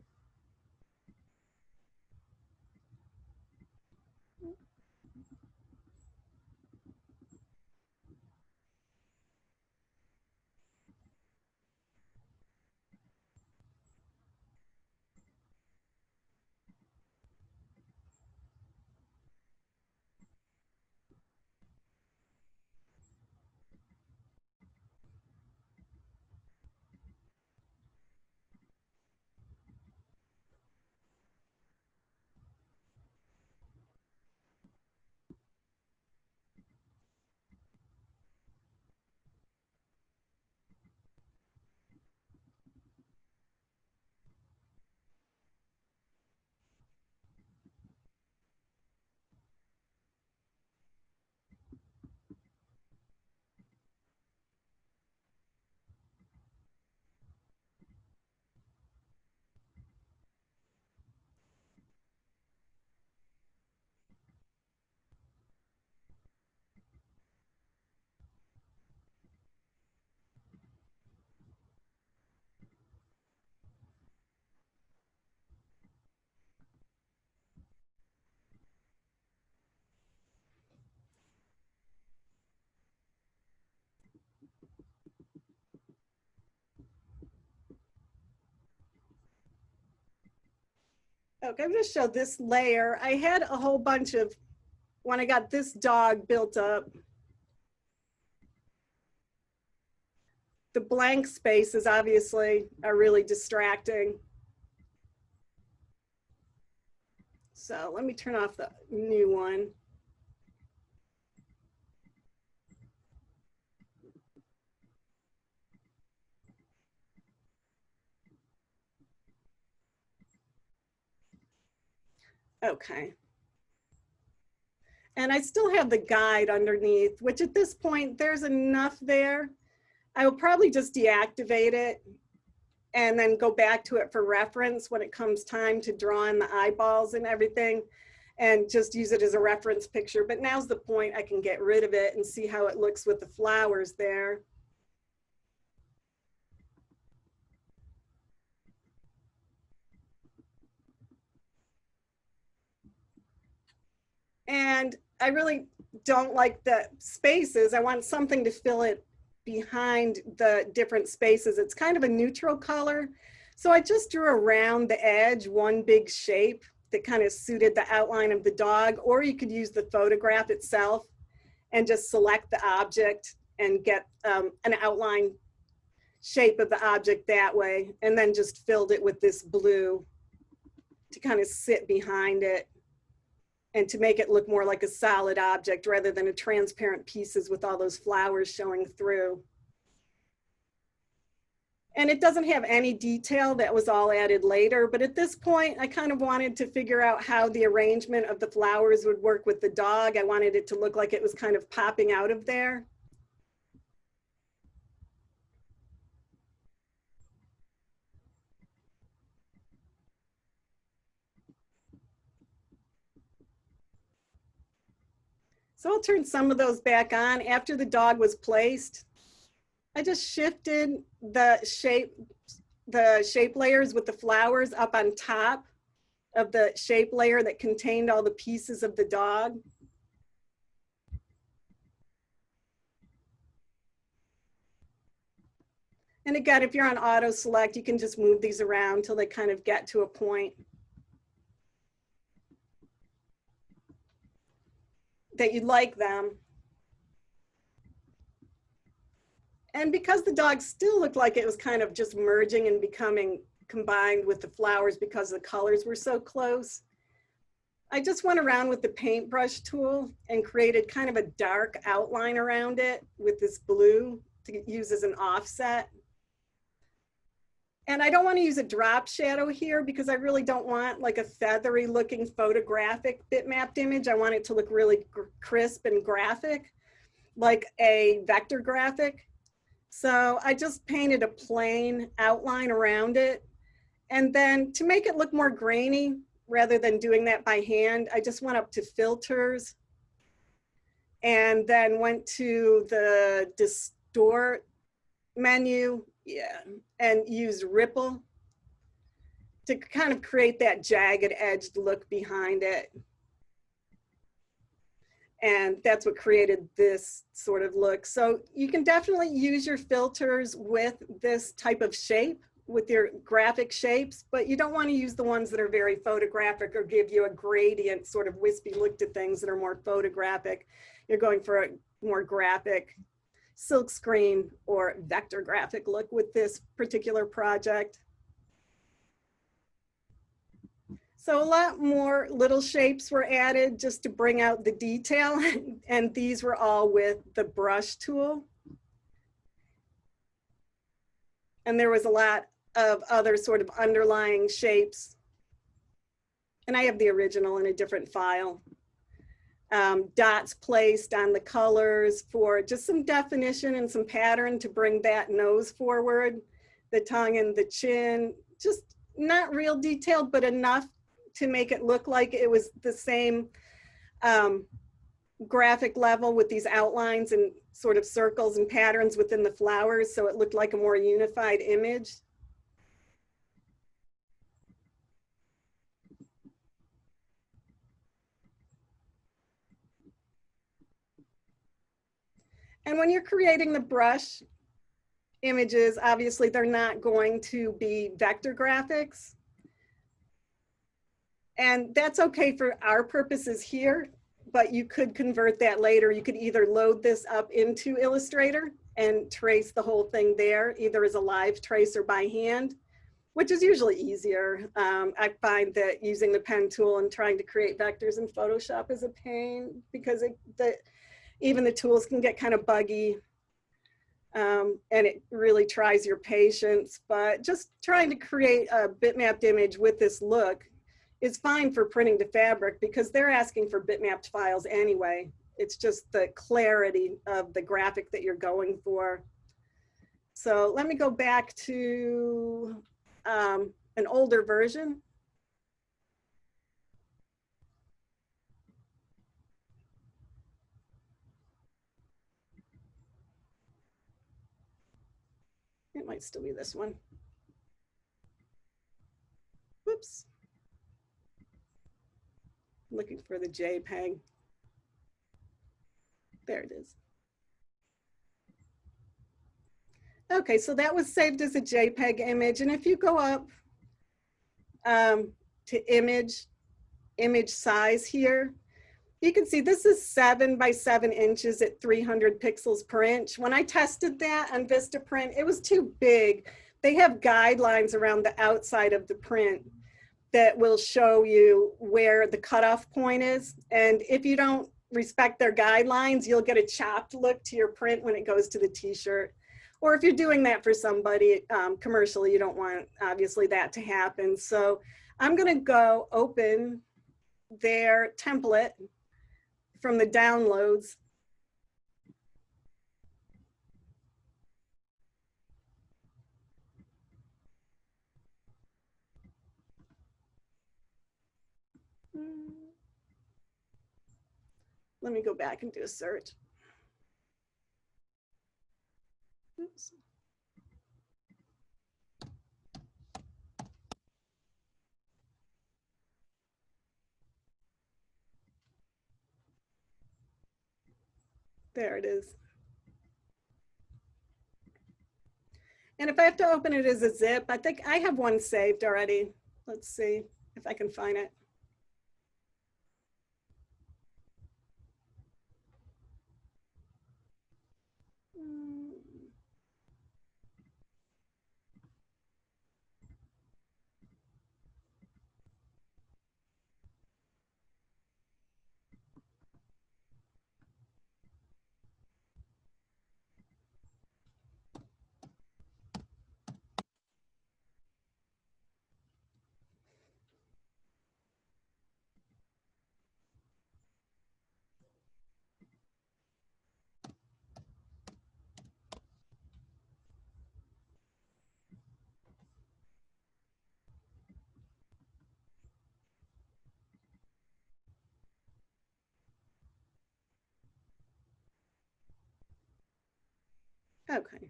Okay, I'm gonna show this layer. I had a whole bunch of, when I got this dog built up, the blank spaces obviously are really distracting. So let me turn off the new one. Okay. And I still have the guide underneath, which at this point, there's enough there. I will probably just deactivate it and then go back to it for reference when it comes time to draw in the eyeballs and everything, and just use it as a reference picture. But now's the point I can get rid of it and see how it looks with the flowers there. And I really don't like the spaces. I want something to fill it behind the different spaces. It's kind of a neutral color. So I just drew around the edge one big shape that kind of suited the outline of the dog, or you could use the photograph itself and just select the object and get an outline shape of the object that way, and then just filled it with this blue to kind of sit behind it and to make it look more like a solid object rather than a transparent pieces with all those flowers showing through. And it doesn't have any detail, that was all added later, but at this point, I kind of wanted to figure out how the arrangement of the flowers would work with the dog. I wanted it to look like it was kind of popping out of there. So I'll turn some of those back on. After the dog was placed, I just shifted the shape layers with the flowers up on top of the shape layer that contained all the pieces of the dog. And again, if you're on auto select, you can just move these around till they kind of get to a point that you'd like them. And because the dog still looked like it was kind of just merging and becoming combined with the flowers because the colors were so close, I just went around with the paintbrush tool and created kind of a dark outline around it with this blue to use as an offset. And I don't want to use a drop shadow here because I really don't want like a feathery looking photographic bitmapped image. I want it to look really crisp and graphic. like a vector graphic. So I just painted a plain outline around it. And then to make it look more grainy, rather than doing that by hand, I just went up to filters and then went to the distort menu, yeah, and used ripple to kind of create that jagged edged look behind it. And that's what created this sort of look. So you can definitely use your filters with this type of shape, with your graphic shapes, but you don't want to use the ones that are very photographic or give you a gradient sort of wispy look to things that are more photographic. You're going for a more graphic silk screen or vector graphic look with this particular project. So a lot more little shapes were added just to bring out the detail, and these were all with the brush tool. And there was a lot of other sort of underlying shapes. And I have the original in a different file. Dots placed on the colors for just some definition and some pattern to bring that nose forward, the tongue and the chin, just not real detailed, but enough to make it look like it was the same graphic level with these outlines and sort of circles and patterns within the flowers, so it looked like a more unified image. And when you're creating the brush images, obviously they're not going to be vector graphics. And that's okay for our purposes here, but you could convert that later. You could either load this up into Illustrator and trace the whole thing there, either as a live trace or by hand, which is usually easier. I find that using the pen tool and trying to create vectors in Photoshop is a pain because even the tools can get kind of buggy, and it really tries your patience. But just trying to create a bitmapped image with this look is fine for printing to fabric because they're asking for bitmapped files anyway. It's just the clarity of the graphic that you're going for. So let me go back to an older version. It might still be this one. Whoops. Looking for the JPEG. There it is. Okay, so that was saved as a JPEG image. And if you go up to image size here, you can see this is 7 by 7 inches at 300 pixels per inch. When I tested that on Vistaprint, it was too big. They have guidelines around the outside of the print that will show you where the cutoff point is. And if you don't respect their guidelines, you'll get a chopped look to your print when it goes to the t-shirt. Or if you're doing that for somebody commercially, you don't want, obviously, that to happen. So I'm gonna go open their template from the downloads. Let me go back and do a search. Oops. There it is. And if I have to open it as a zip, I think I have one saved already. Let's see if I can find it. Okay.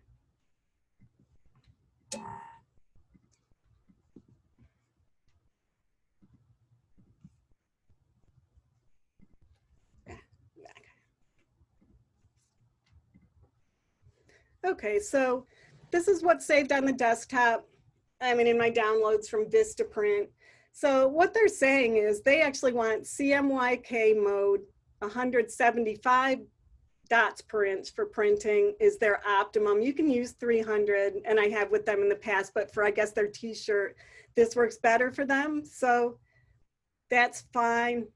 Okay, so this is what's saved on the desktop. I mean, in my downloads from Vistaprint. So what they're saying is they actually want CMYK mode, 175 dots per inch for printing is their optimum. You can use 300, and I have with them in the past, but for, I guess, their t-shirt, this works better for them. So that's fine.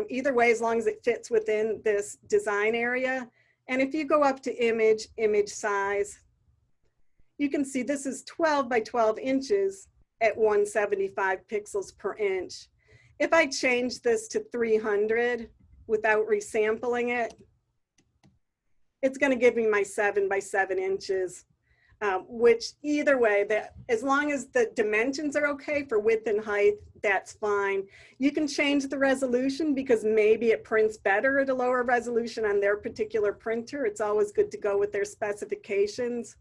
Either way, as long as it fits within this design area. And if you go up to image size, you can see this is 12 by 12 inches at 175 pixels per inch. If I change this to 300 without resampling it, it's going to give me my 7 by 7 inches, which either way, that as long as the dimensions are okay for width and height, that's fine. You can change the resolution because maybe it prints better at a lower resolution on their particular printer. It's always good to go with their specifications.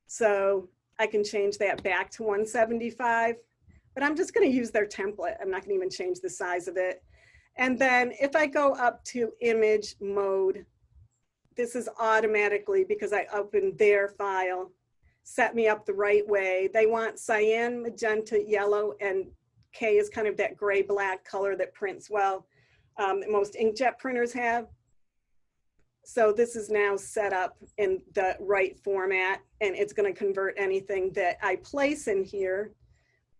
So I can change that back to 175, but I'm just going to use their template. I'm not going to even change the size of it. And then if I go up to image mode, this is automatically, because I opened their file, set me up the right way. They want cyan, magenta, yellow, and K is kind of that gray black color that prints well, that most inkjet printers have. So this is now set up in the right format, and it's going to convert anything that I place in here.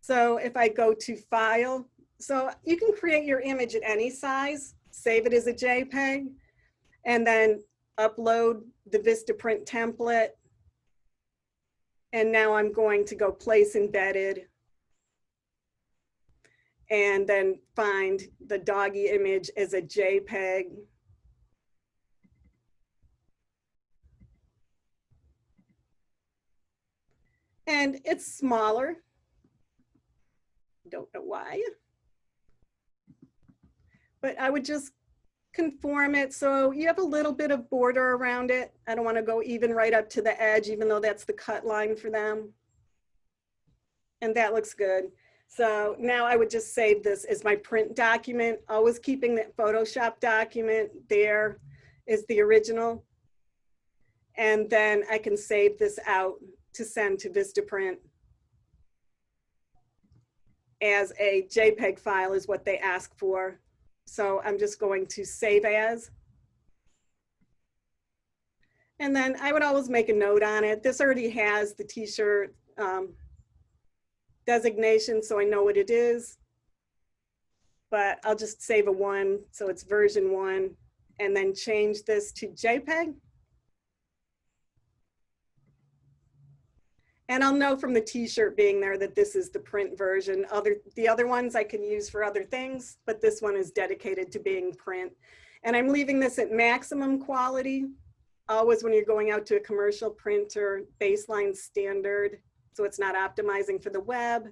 So if I go to file, so you can create your image at any size, save it as a JPEG, and then upload the Vistaprint template. And now I'm going to go place embedded and then find the doggy image as a JPEG. And it's smaller. Don't know why. But I would just conform it so you have a little bit of border around it. I don't want to go even right up to the edge, even though that's the cut line for them. And that looks good. So now I would just save this as my print document, always keeping that Photoshop document there is the original. And then I can save this out to send to Vistaprint as a JPEG file is what they ask for. So I'm just going to save as. And then I would always make a note on it. This already has the t-shirt designation, so I know what it is. But I'll just save a 1, so it's version 1, and then change this to JPEG. And I'll know from the t-shirt being there that this is the print version. The other ones I can use for other things, but this one is dedicated to being print. And I'm leaving this at maximum quality. Always when you're going out to a commercial printer, baseline standard, so it's not optimizing for the web.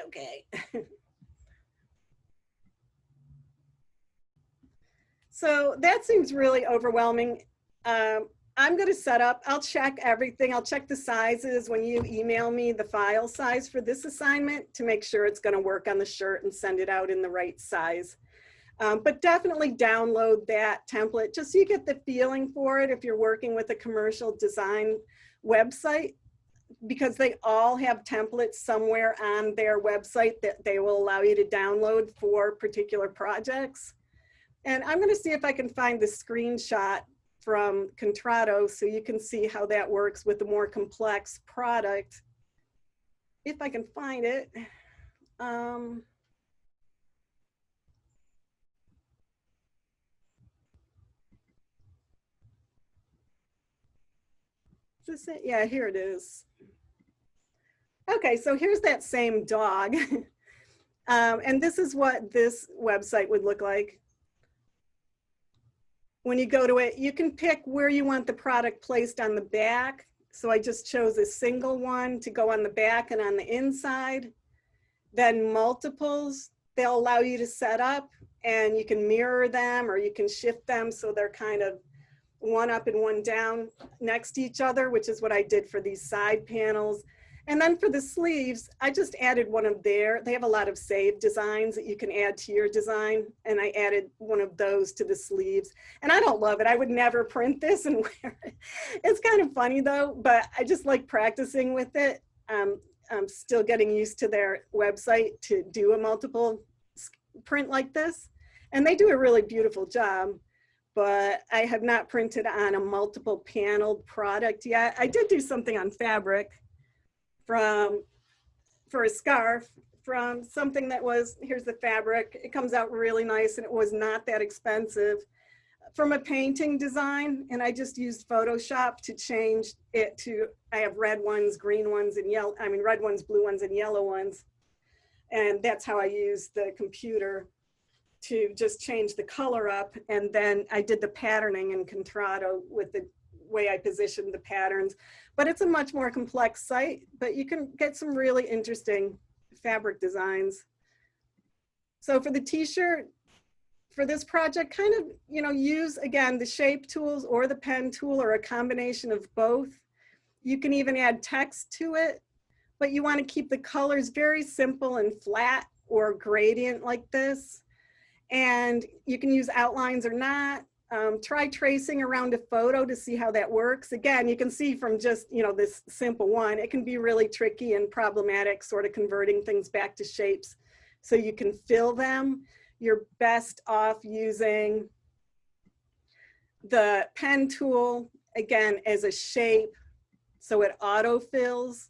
Okay. So that seems really overwhelming. I'm going to set up, I'll check everything. I'll check the sizes when you email me the file size for this assignment to make sure it's going to work on the shirt and send it out in the right size. But definitely download that template just so you get the feeling for it if you're working with a commercial design website, because they all have templates somewhere on their website that they will allow you to download for particular projects. And I'm going to see if I can find the screenshot from Contrato so you can see how that works with a more complex product. If I can find it. Is this it? Yeah, here it is. Okay, so here's that same dog. And this is what this website would look like. When you go to it, you can pick where you want the product placed on the back. So I just chose a single one to go on the back and on the inside. Then multiples, they'll allow you to set up and you can mirror them or you can shift them so they're kind of one up and one down next to each other, which is what I did for these side panels. And then for the sleeves, I just added one of they have a lot of saved designs that you can add to your design. And I added one of those to the sleeves. And I don't love it. I would never print this and wear it. It's kind of funny though, but I just like practicing with it. I'm still getting used to their website to do a multiple print like this. And they do a really beautiful job, but I have not printed on a multiple paneled product yet. I did do something on fabric for a scarf from something that was, here's the fabric. It comes out really nice and it was not that expensive. From a painting design, and I just used Photoshop to change it to, I have red ones, green ones, and yellow, I mean red ones, blue ones, and yellow ones. And that's how I used the computer to just change the color up. And then I did the patterning in Contrado with the way I positioned the patterns. But it's a much more complex site, but you can get some really interesting fabric designs. So for the t-shirt, for this project, kind of, you know, use again the shape tools or the pen tool or a combination of both. You can even add text to it, but you want to keep the colors very simple and flat or gradient like this. And you can use outlines or not. Try tracing around a photo to see how that works. Again, you can see from just, you know, this simple one, it can be really tricky and problematic, sort of converting things back to shapes so you can fill them. You're best off using the pen tool, again, as a shape, so it auto-fills.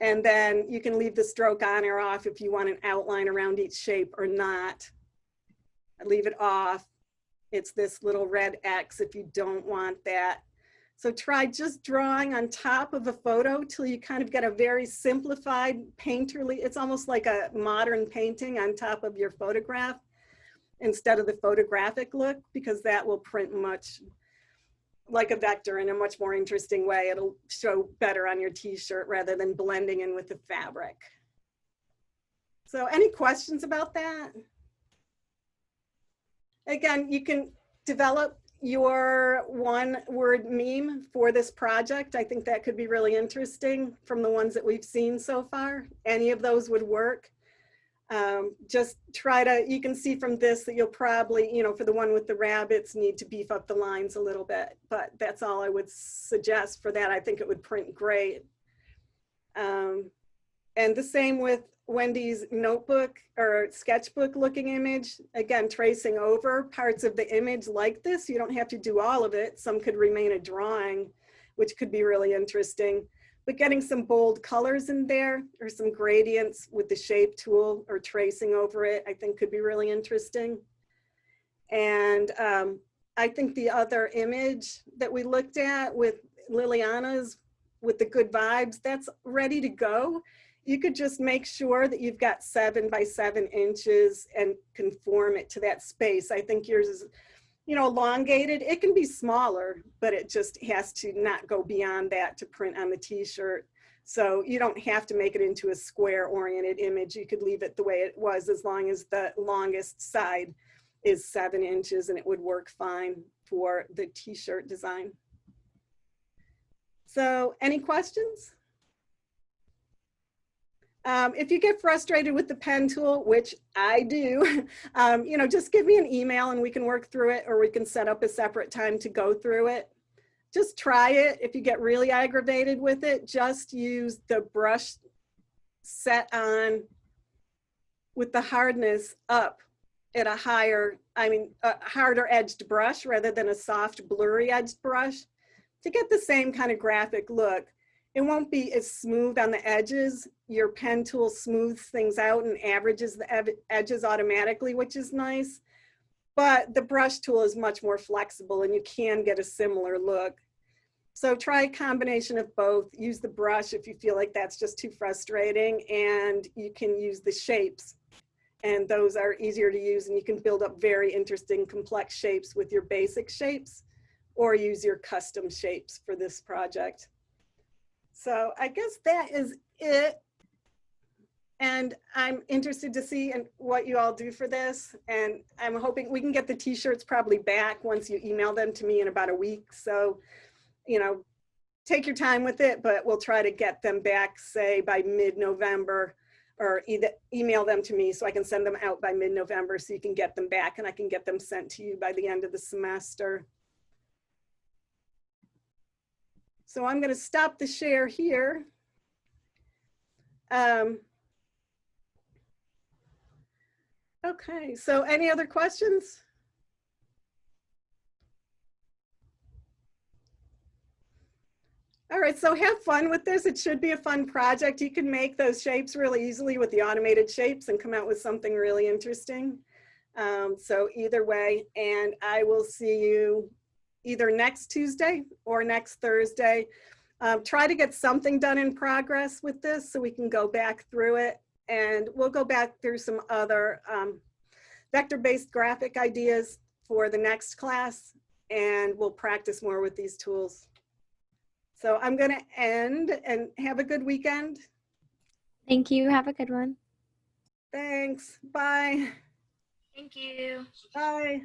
And then you can leave the stroke on or off if you want an outline around each shape or not. Leave it off. It's this little red X if you don't want that. So try just drawing on top of a photo till you kind of get a very simplified painterly, it's almost like a modern painting on top of your photograph instead of the photographic look, because that will print much like a vector in a much more interesting way. It'll show better on your t-shirt rather than blending in with the fabric. So any questions about that? Again, you can develop your one-word meme for this project. I think that could be really interesting from the ones that we've seen so far. Any of those would work. Just try to, you can see from this that you'll probably, you know, for the one with the rabbits, need to beef up the lines a little bit, but that's all I would suggest for that. I think it would print great. And the same with Wendy's notebook or sketchbook looking image. Again, tracing over parts of the image like this. You don't have to do all of it. Some could remain a drawing, which could be really interesting. But getting some bold colors in there or some gradients with the shape tool or tracing over it, I think could be really interesting. And I think the other image that we looked at with Liliana's, with the good vibes, that's ready to go. You could just make sure that you've got 7 by 7 inches and conform it to that space. I think yours is, you know, elongated. It can be smaller, but it just has to not go beyond that to print on the t-shirt. So you don't have to make it into a square oriented image. You could leave it the way it was as long as the longest side is 7 inches, and it would work fine for the t-shirt design. So any questions? If you get frustrated with the pen tool, which I do, you know, just give me an email and we can work through it, or we can set up a separate time to go through it. Just try it. If you get really aggravated with it, just use the brush set on with the hardness up at a higher, a harder edged brush rather than a soft blurry edged brush to get the same kind of graphic look. It won't be as smooth on the edges. Your pen tool smooths things out and averages the edges automatically, which is nice. But the brush tool is much more flexible and you can get a similar look. So try a combination of both. Use the brush if you feel like that's just too frustrating, and you can use the shapes. And those are easier to use, and you can build up very interesting complex shapes with your basic shapes, or use your custom shapes for this project. So I guess that is it. And I'm interested to see what you all do for this. And I'm hoping we can get the t-shirts probably back once you email them to me in about a week. So, you know, take your time with it, but we'll try to get them back, say by mid-November, or either email them to me so I can send them out by mid-November so you can get them back and I can get them sent to you by the end of the semester. So I'm going to stop the share here. Okay, so any other questions? All right, so have fun with this. It should be a fun project. You can make those shapes really easily with the automated shapes and come out with something really interesting. So either way, and I will see you either next Tuesday or next Thursday. Try to get something done in progress with this so we can go back through it. And we'll go back through some other vector-based graphic ideas for the next class, and we'll practice more with these tools. So I'm going to end and have a good weekend. Thank you. Have a good one. Thanks. Bye. Thank you. Bye.